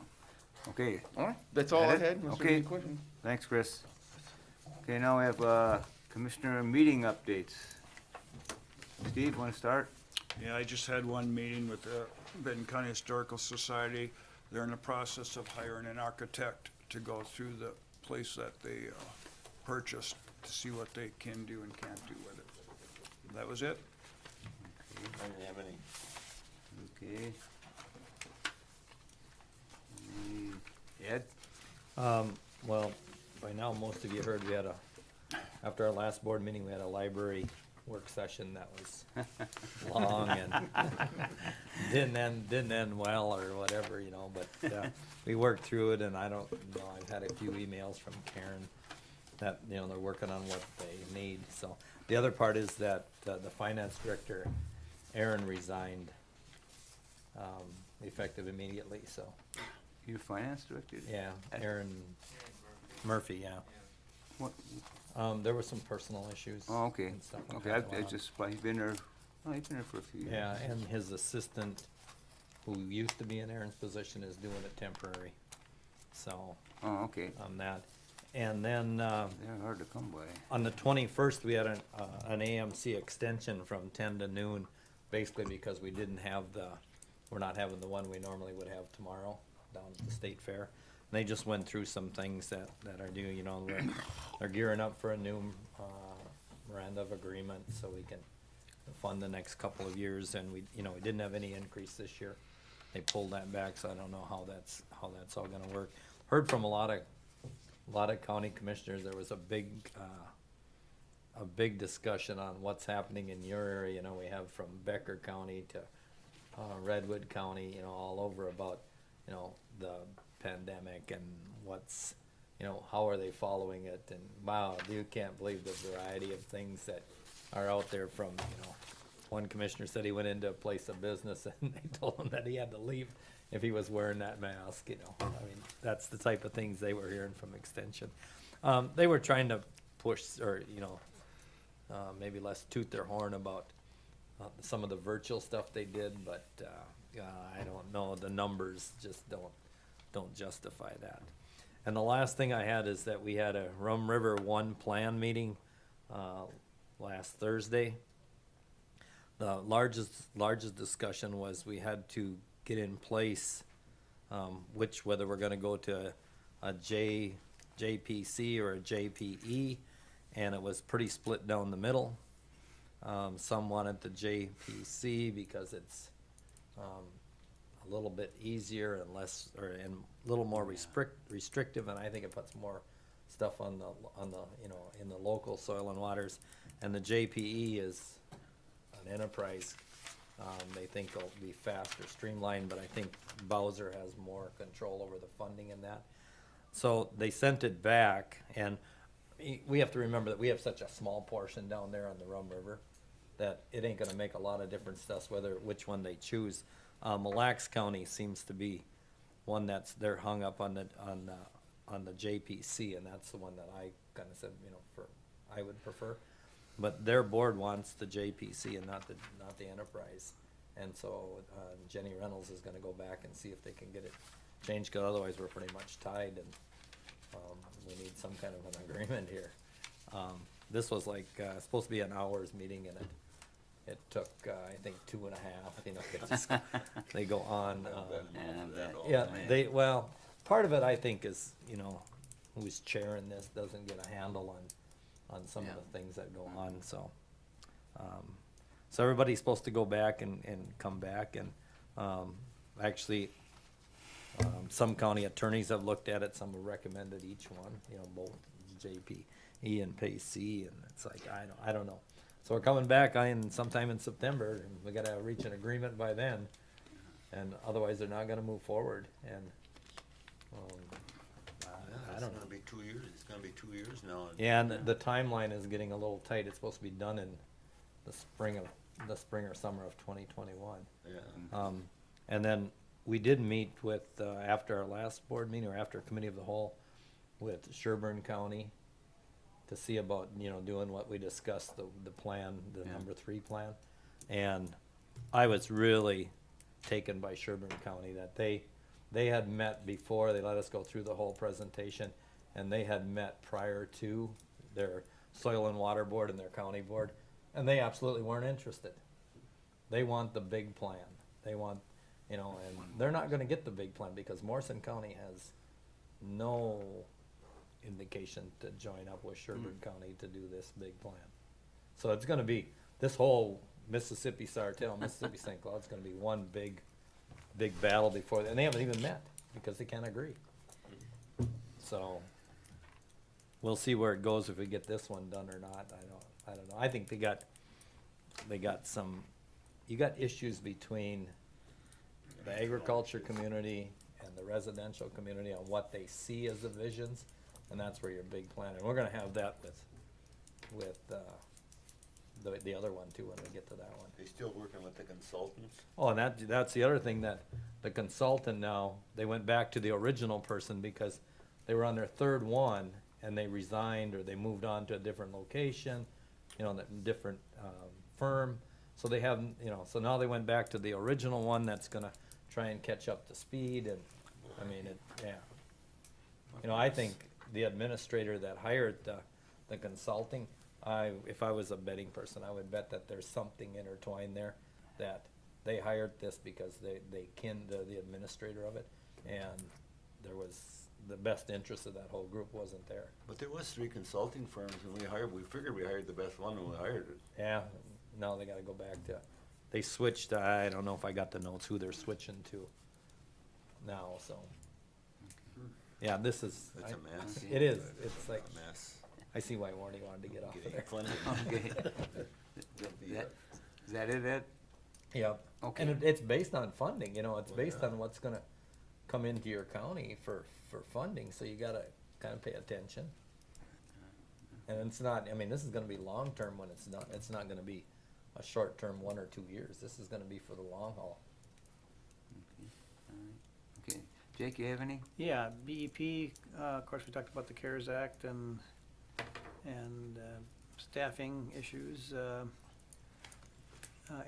So, okay, All right, that's all I That it? had. Unless there's Okay. any questions. thanks, Chris. Okay, now we have commissioner meeting updates. Steve, want to start? Yeah, I just had one meeting with the Benton County Historical Society. They're in the process of hiring an architect to go through the place that they purchased to see what they can do and can't do with it. That was it. I didn't have any. Okay. Ed? Well, by now, most of you heard, after our last board meeting, we had a library work session that was long and didn't end well or whatever, you know, but, we worked through it, and I don't know, I've had a few emails from Karen that, you know, they're working on what they need, so. The other part is that, the finance director, Aaron, resigned, effective immediately, so, You finance director? yeah, Aaron Murphy, yeah. What, There were some personal issues. oh, okay, and stuff like okay, that I going on. just, he's been there, oh, he's been there for a few years. Yeah, and his assistant, who used to be in Aaron's position, is doing it temporary, so, Oh, okay, on that. And then, they're hard to come by. on the 21st, we had an AMC extension from 10 to noon, basically because we didn't have we're not having the one we normally would have tomorrow down at the State Fair. And they just went through some things that are due, you know, they're gearing up for a new memorandum of agreement, so we can fund the next couple of years, and we didn't have any increase this year. They pulled that back, so I don't know how that's all gonna work. Heard from a lot of county commissioners. There was a big discussion on what's happening in your area. You know, we have from Becker County to Redwood County, you know, all over about, you know, the pandemic and what's, you know, how are they following it? And wow, you can't believe the variety of things that are out there from, you know, one commissioner said he went into a place of business and they told him that he had to leave if he was wearing that mask, you know. I mean, that's the type of things they were hearing from Extension. They were trying to push, or, you know, maybe less toot their horn about some of the virtual stuff they did, but I don't know, the numbers just don't justify that. And the last thing I had is that we had a Rum River One plan meeting last Thursday. The largest discussion was we had to get in place whether we're gonna go to a JPC or a JPE, and it was pretty split down the middle. Some wanted the JPC because it's a little bit easier and and a little more restrictive, and I think it puts more stuff on the you know, in the local soil and waters. And the JPE is an enterprise. They think it'll be faster, streamlined, but I think Bowser has more control over the funding in that. So they sent it back, and we have to remember that we have such a small portion down there on the Rum River that it ain't gonna make a lot of difference to us which one they choose. Mille Lacs County seems to be one they're hung up on the JPC, and that's the one that I kinda said, you know, I would prefer. But their board wants the JPC and not the enterprise. And so, Jenny Reynolds is gonna go back and see if they can get it changed, cause otherwise we're pretty much tied, and, we need some kind of an agreement here. This was like, supposed to be an hour's meeting, and it took, I think 2.5, you know, they go on, yeah, well, part of it I think is, you know, who's chairing this doesn't get a handle on some of the things that go on, so. So everybody's supposed to go back and come back, and, actually, some county attorneys have looked at it, some have recommended each one, you know, both JPE and PAC, and it's like, I don't know. So we're coming back sometime in September, and we gotta reach an agreement by then, and otherwise they're not gonna move forward, and, I don't know. It's gonna be 2 years, it's gonna be 2 years now. Yeah, and the timeline is getting a little tight. It's supposed to be done in the spring or summer of 2021. Yeah. And then we did meet with, after our last board meeting, or after committee of the whole, with Sherburne County to see about, you know, doing what we discussed, the plan, the number 3 plan. And I was really taken by Sherburne County that they had met before. They let us go through the whole presentation, and they had met prior to their soil and water board and their county board, and they absolutely weren't interested. They want the big plan. They want, you know, and they're not gonna get the big plan because Morrison County has no indication to join up with Sherburne County to do this big plan. So it's gonna be, this whole Mississippi Sartell, Mississippi St. Cloud's gonna be one big battle before, and they haven't even met because they can't agree. So we'll see where it goes if we get this one done or not. I don't know. I think they got they got you got issues between the agriculture community and the residential community on what they see as the visions, and that's where your big plan, and we're gonna have that with the other one too, when we get to that one. They still working with the consultants? Oh, and that's the other thing, that the consultant now, they went back to the original person because they were on their third one and they resigned or they moved on to a different location, different firm. So they haven't, so now they went back to the original one that's gonna try and catch up to speed, and, I think the administrator that hired the consulting, if I was a betting person, I would bet that there's something intertwined there, that they hired this because they kinned the administrator of it, and there was, the best interest of that whole group wasn't there. But there was 3 consulting firms, and we figured we hired the best one when we hired it. Yeah, now they gotta go back to, they switched, I don't know if I got the notes who they're switching to now, so. Yeah, this is. It's a mess. It is, it's like, A mess. I see why Warnie wanted to get off of Getting there. plenty. Okay. Is that it, Ed? Yep. Okay. And it's based on funding, it's Well, based yeah. on what's gonna come into your county for funding, so you gotta kinda pay attention. And it's not, this is gonna be long-term when it's not gonna be a short-term 1 or 2 years, this is gonna be for the long haul. Okay. Jake, you have any? Yeah, BEP, of course, we talked about the CARES Act and staffing issues.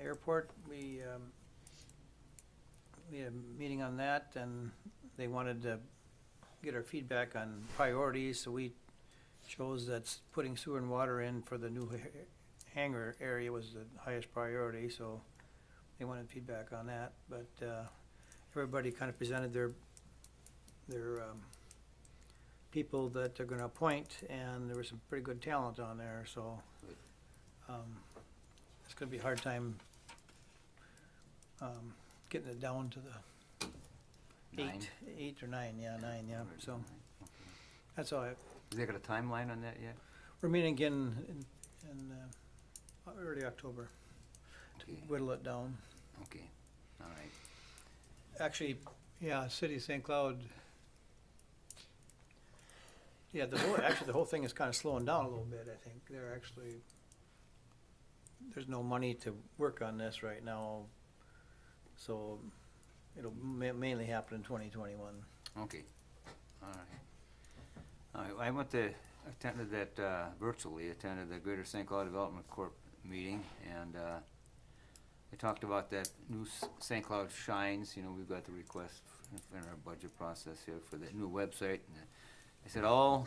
Airport, we had a meeting on that, and they wanted to get our feedback on priorities, so we chose that putting sewer and water in for the new hangar area was the highest priority, so they wanted feedback on that, but everybody kind of presented their people that they're gonna appoint, and there was some pretty good talent on there, so it's gonna be a hard time getting it down to the 8 or 9, so that's all I, Has they got a timeline on that yet? we're meeting again in early October to Okay. whittle it down. Okay, all right. Actually, yeah, City of St. Cloud, yeah, the whole thing is kind of slowing down a little bit, I think. There's no money to work on this right now, so it'll mainly happen in 2021. Okay, all right. I attended that, virtually attended the Greater St. Cloud Development Corp meeting, and they talked about that new St. Cloud Shines, we've got the request in our budget process here for the new website. And they said all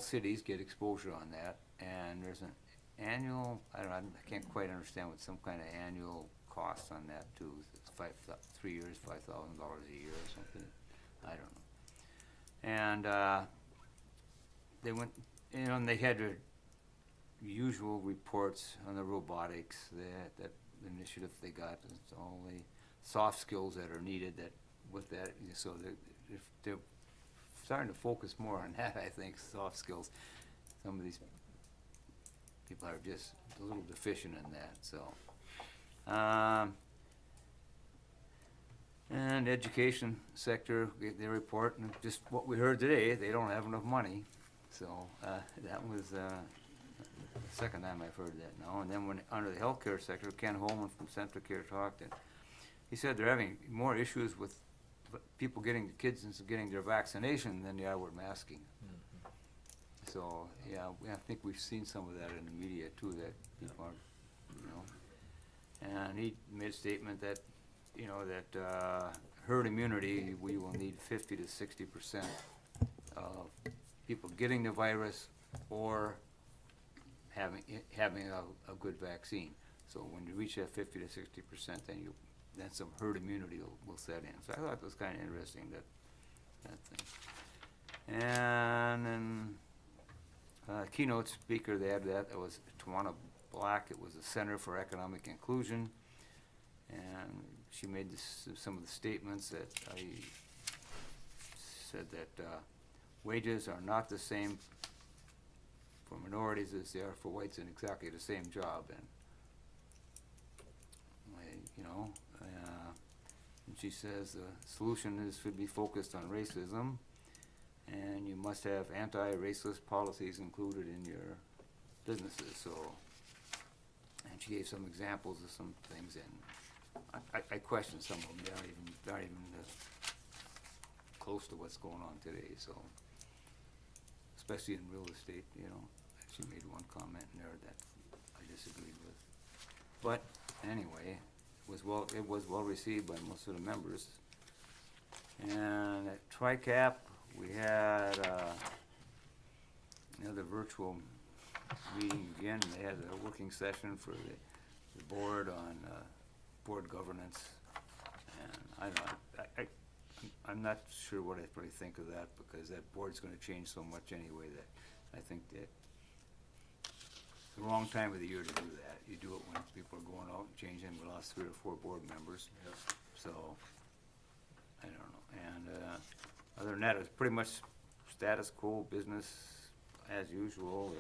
cities get exposure on that, and there's an annual, I can't quite understand what some kind of annual cost on that too. It's 3 years, $5,000 a year or something. I don't know. And they went, and they had their usual reports on the robotics, that initiative they got, it's all the soft skills that are needed with that, so they're starting to focus more on that, I think, soft skills. Some of these people are just a little deficient in that, so. And education sector, they report, and just what we heard today, they don't have enough money. So, that was, the second time I've heard that now. And then under the healthcare sector, Ken Holman from Centricare talked, and he said they're having more issues with people getting their vaccination than they are with masking. So, yeah, I think we've seen some of that in the media too, that people are, and he made a statement that, herd immunity, we will need 50 to 60% of people getting the virus or having a good vaccine. So when you reach that 50 to 60%, then some herd immunity will set in. So I thought it was kind of interesting, that thing. And then keynote speaker they had that was Tawana Black. It was the Center for Economic Inclusion, and she made some of the statements that I said that wages are not the same for minorities as they are for whites in exactly the same job, and you know, and she says the solution should be focused on racism, and you must have anti-racist policies included in your businesses, so. And she gave some examples of some things, and I question some of them, they're not even close to what's going on today, so. Especially in real estate, you know, she made one comment in there that I disagreed with. But anyway, it was well received by most of the members. And at TRICAP, we had, another virtual meeting again. They had a working session for the board on, board governance. And I'm not sure what I really think of that, because that board's gonna change so much anyway that I think that the wrong time of the year to do that. You do it when people are going out and changing. We lost 3 or 4 board members. So, I don't know. And, other than that, it was pretty much status quo, business as usual.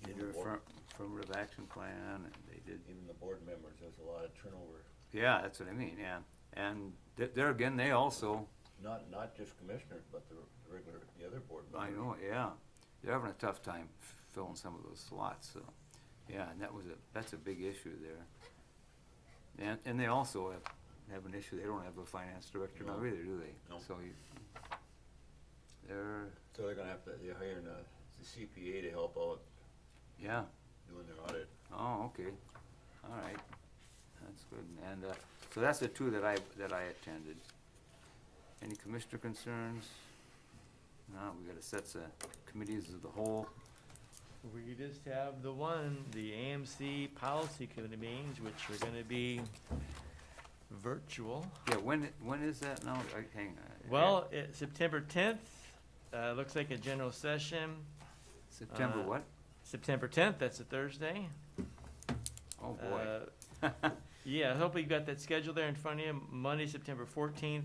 They did their affirmative action plan, and they did. Even the board members, there's a lot of turnover. Yeah, that's what I mean, yeah. And there again, they also, Not just commissioners, but the other board members. I know, yeah, they're having a tough time filling some of those slots, so, yeah, and that's a big issue there. And they also have an issue, they don't have a finance director now No. either, do they? No. So they're, So they're gonna have to, they're hiring the CPA to help out yeah, doing their audit. oh, okay, all right, that's good, and, so that's the 2 that I attended. Any commissioner concerns? No, we gotta set the committees of the whole. We just have the AMC policy committee meetings, which are gonna be virtual. Yeah, when is that now? Hang on. Well, September 10th, looks like a general session. September what? September 10th, that's a Thursday. Oh, boy. Yeah, hopefully you got that schedule there in front of you. Monday, September 14th,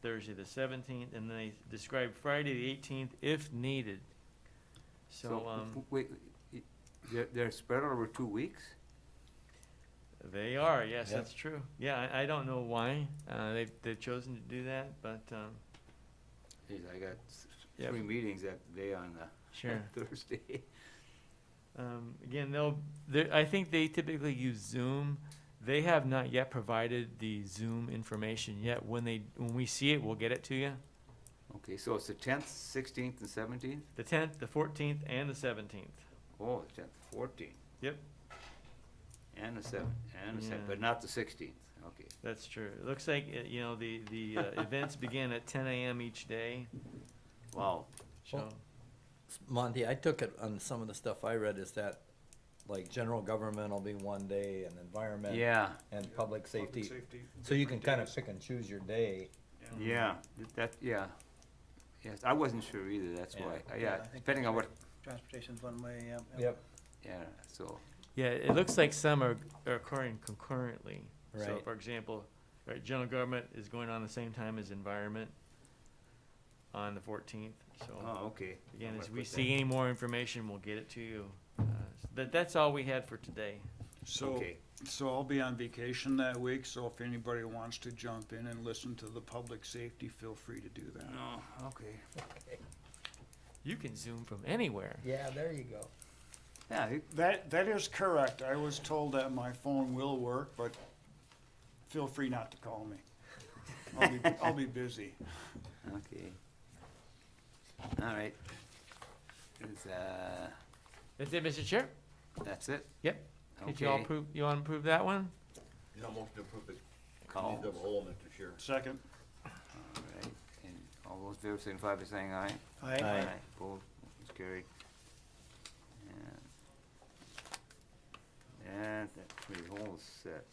Thursday the 17th, and then they describe Friday the 18th if needed. So, Wait, they're spread over 2 weeks? they are, yes, Yeah. that's true. Yeah, I don't know why, they've chosen to do that, but, Geez, I got Yeah. 3 meetings that day on sure. Thursday. Again, I think they typically use Zoom. They have not yet provided the Zoom information yet. When we see it, we'll get it to you. Okay, so it's the 10th, 16th, and 17th? The 10th, the 14th, and the 17th. Oh, the 10th, 14th. Yep. And the 7th, and the 7th, Yeah. but not the 16th, okay. That's true. It looks like, the events begin at 10 a.m. each day, Wow. so. Monty, I took it on some of the stuff I read is that, like, general government will be one day and environment. Yeah, And public safety. safety, So you can different kind of days. pick and choose your day. yeah, yeah. Yes, I wasn't sure either, that's Yeah. why, I yeah, think depending on that's what, Transportation's one way, yeah. Yep. yeah, so, Yeah, it looks like some are occurring concurrently. So, Right. for example, right, general government is going on the same time as environment on the 14th, so. oh, okay. Again, I'm as gonna we put see any more information, we'll get it to you. That's all we had for today. So, Okay. so I'll be on vacation that week, so if anybody wants to jump in and listen to the public safety, feel free to do that. No, okay. You can Zoom from anywhere. Yeah, there you go. Yeah, That is correct. I was told that my phone will work, but feel free not to call me. I'll be busy. okay. All right. Is, That's it, Mr. Chair? that's it? Yep. Did you all Okay. approve, you want to approve that one? You know, motion to approve the Call. committee of the whole, Mr. Chair. Second. All right, and all those in favor signify by saying aye. Aye. Opposed, motion's carried. And that committee whole is set.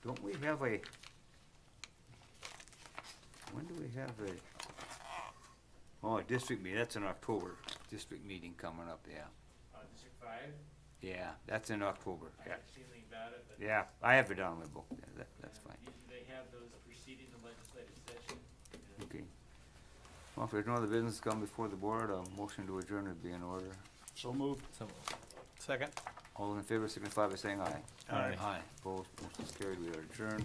Don't we have a, when do we have a district meeting, that's in October, district meeting coming up, yeah. District 5? Yeah, that's in October, yeah. seen anything about it, but. Yeah, I have it down in my book, yeah, that's fine. Usually they have those preceding the legislative session. Okay. Well, if there's no other business come before the board, a motion to adjourn would be in order. So moved. Second. All in favor signify by saying aye. Aye. Aye. Opposed, motion is carried, we are adjourned.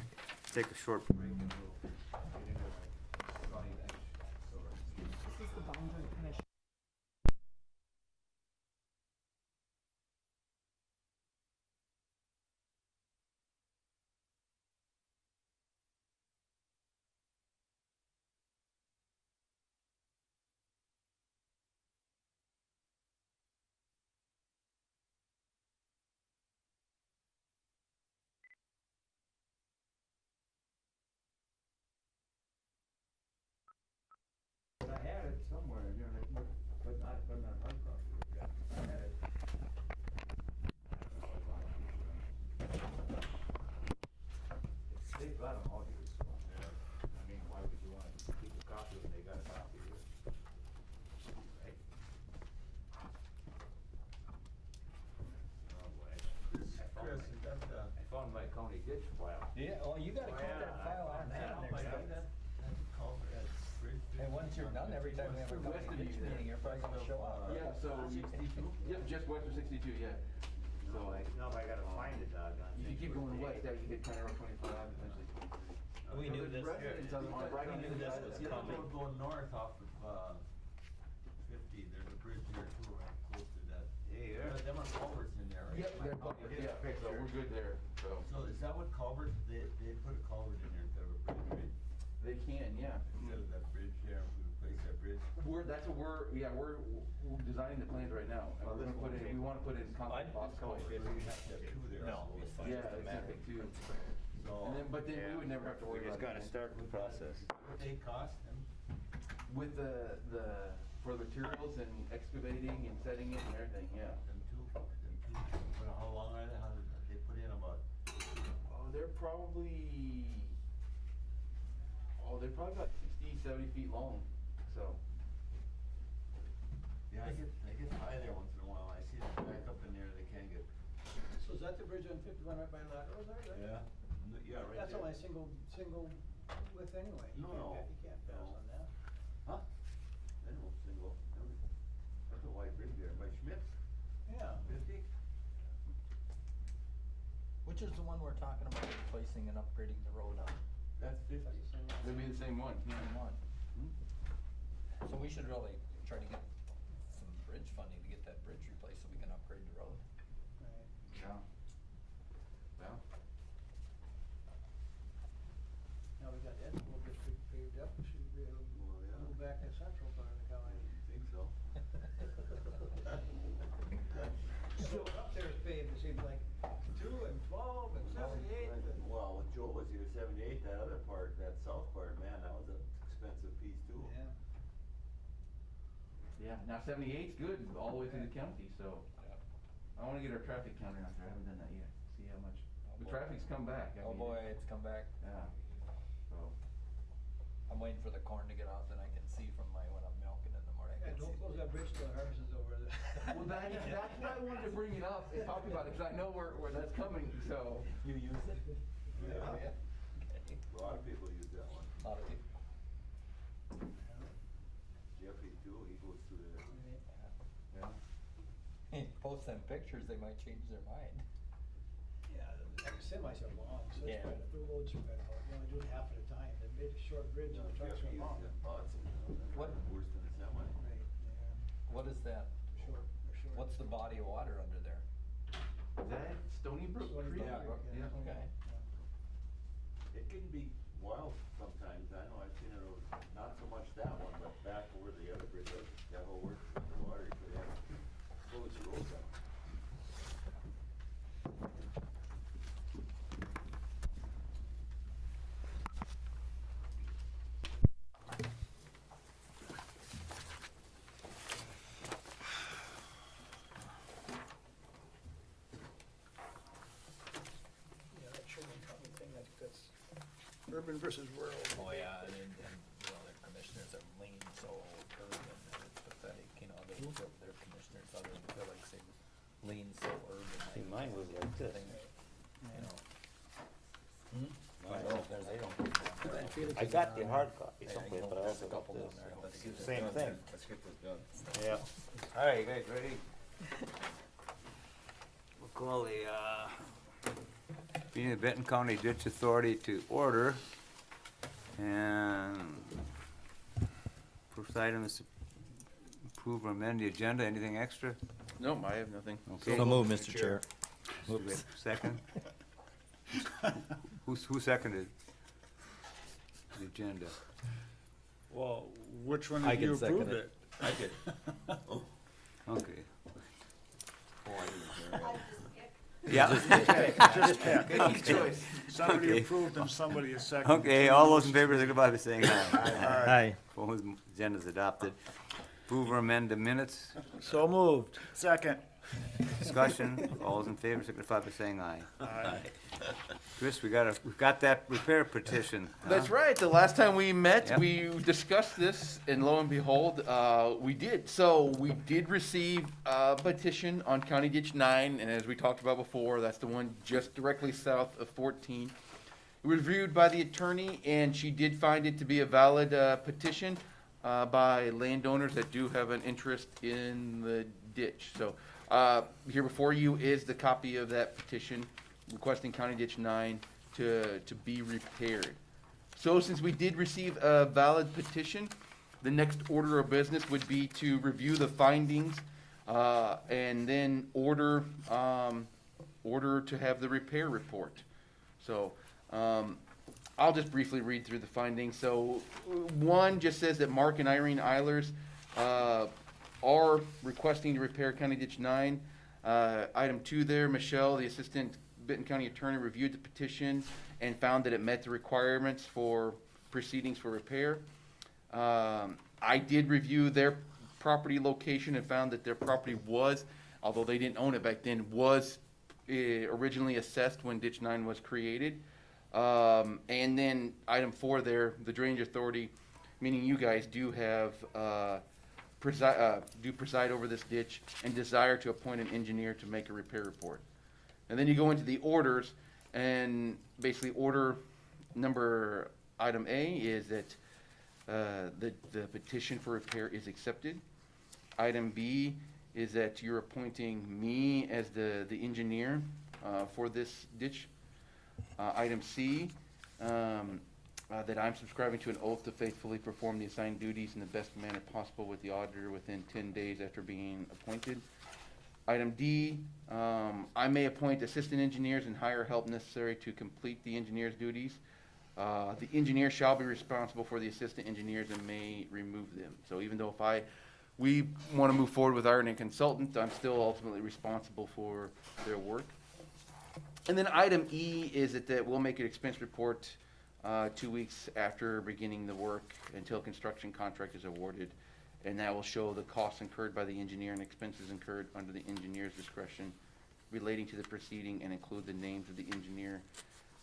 Take a short break and we'll get into our county bench. This is the boundary commission. I had it somewhere in here, but not hard copy. I had it. They've got them all here, so, I mean, why would you want to keep a copy when they got a copy here? Right? Oh, boy. I found my county ditch file. Yeah, well, you gotta keep that file on hand there, Scott. And once you're done, every time we have a county ditch meeting, you're probably gonna show up. Yeah, so, yep, just west of 62, yeah. So, Now I gotta find it, doggone. you can keep going west, yeah, you get kind of 25 eventually. We knew this, Residents on the right we knew hand this side. was Yeah, coming. Going north off of, 50, there's a bridge there too, right close to that. Hey, But them are culverts in there, right? Yep, they're, yeah, so we're good there, so. So is that what culverts, they put a culvert in there instead of a bridge, right? They can, yeah. Instead of that bridge there, we replace that bridge. That's what we're designing the plans right now. And we're gonna put in, we wanna put in concrete box culverts. You have to have two there. No, so it's it's Yeah, just a matter exactly, too. So, And then, but then we would never have to worry about it. start the process. what they cost them? With for the materials and excavating and setting it and everything, yeah. Them two, how long are they, how did they put in about? Oh, they're probably about 60, 70 feet long, so. Yeah, I get high there once in a while, I see them back up in there, they can't get. So is that the bridge on 51 right by lateral there? Yeah, yeah, right That's there. only a single width anyway. You No, can't pass no. on that. Huh? I know, single, that's a wide bridge there, by Schmidt's, Yeah. 50? Which is the one we're talking about replacing and upgrading the road on? That's 50. That's the same one. It'll be the same one, yeah. Same one. So we should really try to get some bridge funding to get that bridge replaced so we can upgrade the road. Right. Yeah. Well, Now we got Edmond district paved up, we should be able Well, to yeah. move back to central part of the county. Think so. So up there is paved, it seems like 2 and 12 and 78 and. Well, when Joe was here, 78, that other part, that south part, man, that was an expensive piece too. Yeah. yeah, now 78's good, all the way through the county, so. Yeah. I wanna get our traffic counter out there, I haven't done that yet, see how much, Oh, the boy. traffic's come back. I Oh mean, boy, it's come back. Yeah, so. I'm waiting for the corn to get out, then I can see from when I'm milking in the morning. I Yeah, can don't see. close that bridge till the harvest is over. Well, that's why I wanted to bring it up and talk about it, cause I know where that's coming, so. You use it? Yeah. Okay. A lot of people use that one. A lot of people. Jeffy too, he goes through there. Yeah. Post them pictures, they might change their mind. Yeah, the semis are long, so it's Yeah. spread, the road's spread out, you only do it half at a time, the big, short bridge, No, the trucks Jeffy are long. uses them lots of them. What? Worse than a semi. Right, yeah, What is that? short, they're short. What's the body of water under there? Is that Stony Brook Stony Creek? Brook, Yeah, yeah. okay. It can be wild sometimes, I know, I've seen it, not so much that one, but back over the other bridge, that whole works in the water, you could have full of roads up. Yeah, that Sherman County thing, that's urban versus rural. Oh, yeah, and you know, their commissioners are lean so urban, and it's pathetic, you know, their commissioners, other than feel like they lean so urban. See, mine was like this. You know. Mine Well, was- they don't put it down there. I got the hard copy Yeah, someplace, you know, but I there's also a got couple down this. there. Let's get this Same done, thing. then. Let's get this done. Yeah. All right, you guys ready? Call the, meeting of Benton County Ditch Authority to order. And first item is to approve or amend the agenda. Anything extra? Nope, I have nothing. Okay. So moved, Mr. Chair. Second? Who seconded the agenda? Well, which one I did you can second approve it. it? I did. Okay. Oh, I didn't hear it. Yeah. Just pick. Good choice. Somebody Okay. approved and somebody is second. Okay, all those in favor, signify by saying aye. Aye. Opposed, agenda's adopted. Approve or amend the minutes. So moved. Second. Discussion, all those in favor, signify by saying aye. Aye. Chris, we've got that repair petition. huh? That's right. The last time we met, Yep. we discussed this, and lo and behold, we did. So we did receive a petition on County Ditch 9, and as we talked about before, that's the one just directly south of 14. It was reviewed by the attorney, and she did find it to be a valid petition by landowners that do have an interest in the ditch. So here before you is the copy of that petition requesting County Ditch 9 to be repaired. So since we did receive a valid petition, the next order of business would be to review the findings and then order to have the repair report. So I'll just briefly read through the findings. So one just says that Mark and Irene Eilers are requesting to repair County Ditch 9. Item 2 there, Michelle, the Assistant Benton County Attorney, reviewed the petition and found that it met the requirements for proceedings for repair. I did review their property location and found that their property was, although they didn't own it back then, was originally assessed when Ditch 9 was created. And then item 4 there, the Drainage Authority, meaning you guys, do have preside over this ditch and desire to appoint an engineer to make a repair report. And then you go into the orders, and basically order number item A is that the petition for repair is accepted. Item B is that you're appointing me as the engineer for this ditch. Item C, that I'm subscribing to an oath to faithfully perform the assigned duties in the best manner possible with the auditor within 10 days after being appointed. Item D, I may appoint assistant engineers and hire help necessary to complete the engineer's duties. The engineer shall be responsible for the assistant engineers and may remove them. So even though we want to move forward with hiring a consultant, I'm still ultimately responsible for their work. And then item E is that we'll make an expense report 2 weeks after beginning the work until construction contract is awarded. And that will show the costs incurred by the engineer and expenses incurred under the engineer's discretion relating to the proceeding, and include the names of the engineer,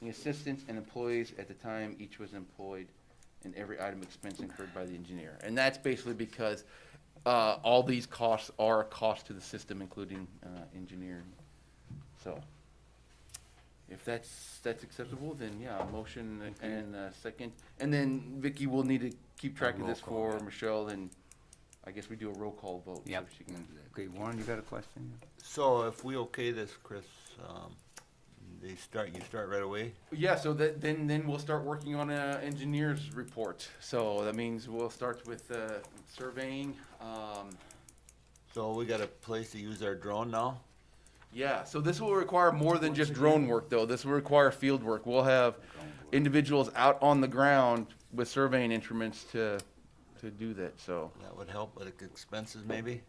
the assistants, and employees at the time each was employed, and every item expense incurred by the engineer. And that's basically because all these costs are a cost to the system, including engineering. So if that's acceptable, then yeah, a motion and a second. And then Vicky will need to keep track of this Roll call, for yeah. Michelle, and I guess we do a roll call vote. so Yep. she can- Okay, Warren, you got a question? So if we okay this, Chris, you start right away? Yeah, so then we'll start working on a engineer's report. So that means we'll start with surveying. So we got a place to use our drone now? Yeah, so this will require more than just drone work, though. This will require field work. We'll have individuals out on the ground with surveying instruments to do that, so. That would help with expenses maybe?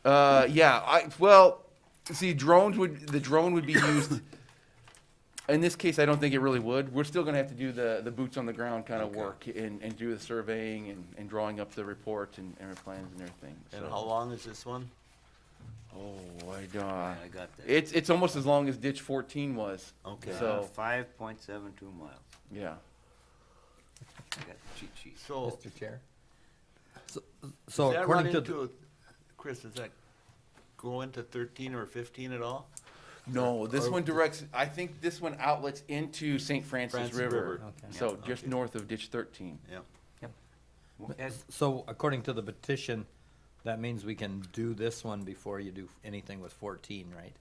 Yeah, see, the drone would be used, in this case, I don't think it really would. We're still gonna have to do the boots on the ground kind of Okay. work and do the surveying and drawing up the report and our plans and everything. And so. how long is this one? Oh, I don't, I got that. it's almost as long as ditch 14 was. Okay. So, 5.72 miles. yeah. I got the cheat sheet. So, Mr. Chair? does So that run according to, into, Chris, does that go into 13 or 15 at all? No, this Or- one directs, I think this one outlets into St. Francis Francis River. River. Okay. So Yeah, just okay. north of ditch 13. Yeah. Ed, so according to the petition, that means we can do this one before you do anything with 14, right?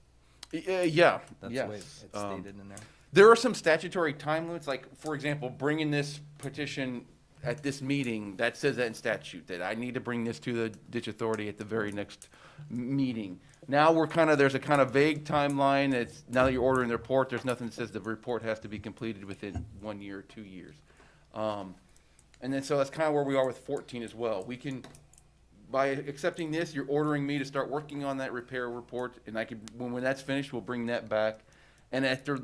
Yeah, That's yes. the way it's Um, stated in there. There are some statutory time limits, like, for example, bringing this petition at this meeting, that says that in statute, that I need to bring this to the ditch authority at the very next meeting. Now there's a kind of vague timeline, it's, now that you're ordering the report, there's nothing that says the report has to be completed within 1 year or 2 years. And then, so that's kind of where we are with 14 as well. We can, by accepting this, you're ordering me to start working on that repair report, and I can, when that's finished, we'll bring that back. And after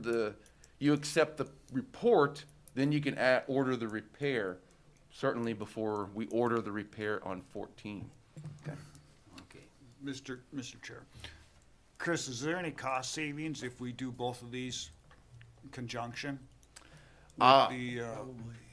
you accept the report, then you can order the repair, certainly before we order the repair on 14. Okay. Mr. Chair. Chris, is there any cost savings if we do both of these in conjunction with the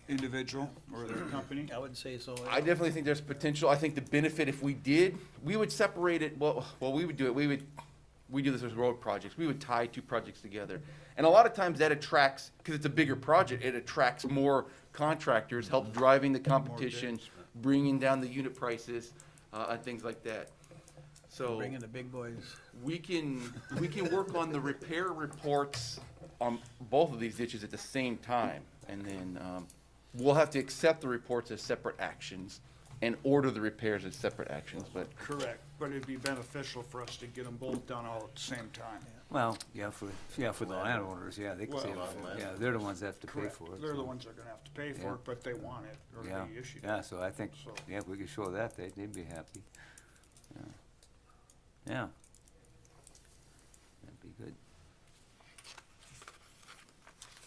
individual or their company? I would say so. I definitely think there's potential. I think the benefit, if we did, we would separate it, well, we would do it, we do this as road projects, we would tie two projects together. And a lot of times that attracts, because it's a bigger project, it attracts more contractors, help driving the competition, bringing down the unit prices, and things like that. So Bring in the big boys. we can work on the repair reports on both of these ditches at the same time. And then, we'll have to accept the reports as separate actions and order the repairs as separate actions, but Correct, but it'd be beneficial for us to get them both done all at the same time. Well, yeah, for the landowners, yeah, they can Well, save, yeah, they're the ones that have to pay Correct. for it. They're the so, ones that are gonna have to pay for Yeah. it, but they want it, or Yeah, they issued it. yeah, so I think, So- yeah, if we could show that, they'd be happy. Yeah. Yeah. That'd be good.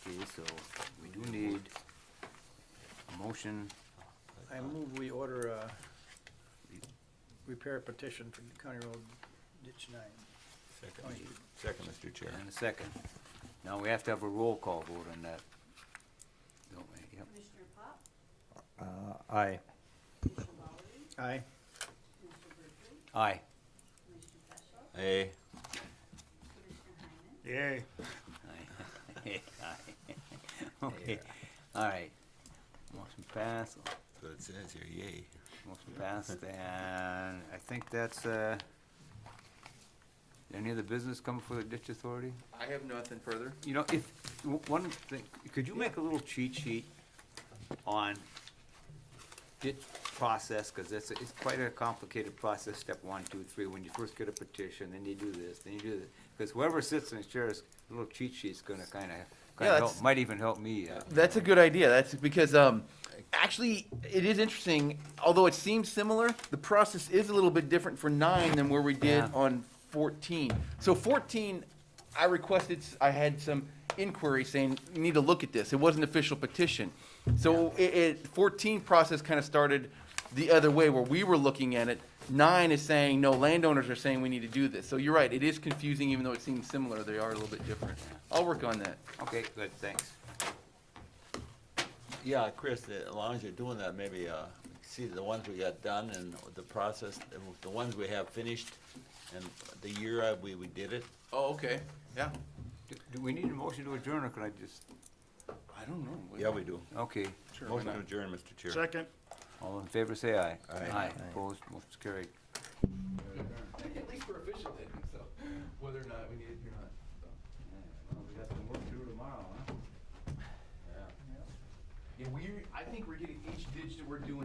Okay, so we do need a motion. I move we order a repair petition for County Road Ditch 9. Second, Mr. Chair. And a second. Now, we have to have a roll call vote on that. Don't we? Yep. Commissioner Pop, Aye. Commissioner Lowry, Aye. Commissioner Berkeley, Aye. Commissioner Peschel, Hey. Commissioner Hyman. Yay. Aye. Okay, all right. Motion passed, So it says here, yay. motion passed, and I think that's, any other business coming for the ditch authority? I have nothing further. You know, if, one thing, could you make a little cheat sheet on ditch process, cause it's quite a complicated process, step 1, 2, 3, when you first get a petition, then you do this, then you do this. Cause whoever sits in the chair's little cheat sheet's gonna kinda that's- help, might even help me, That's a good idea. That's because, actually, it is interesting, although it seems similar, the process is a little bit different for 9 than where we did Yeah. on 14. So 14, I had some inquiry saying, you need to look at this. It was an official petition. So 14 process kind of started the other way, where we were looking at it. 9 is saying, no, landowners are saying we need to do this. So you're right, it is confusing, even though it seems similar, they are a little bit different. I'll work on that. Okay, good, thanks. Yeah, Chris, as long as you're doing that, maybe, see the ones we got done and the process, the ones we have finished and the year we did it. Oh, okay, yeah. Do we need a motion to adjourn, or can I just, I don't know. Yeah, we do. okay, Motion to adjourn, Mr. Chair. Second. all in favor, say aye. Aye. Opposed, motion's carried. At least we're efficient then, so, whether or not we need it or not. Well, we got some work to do tomorrow, huh? Yeah, I think we're getting each ditch that we're doing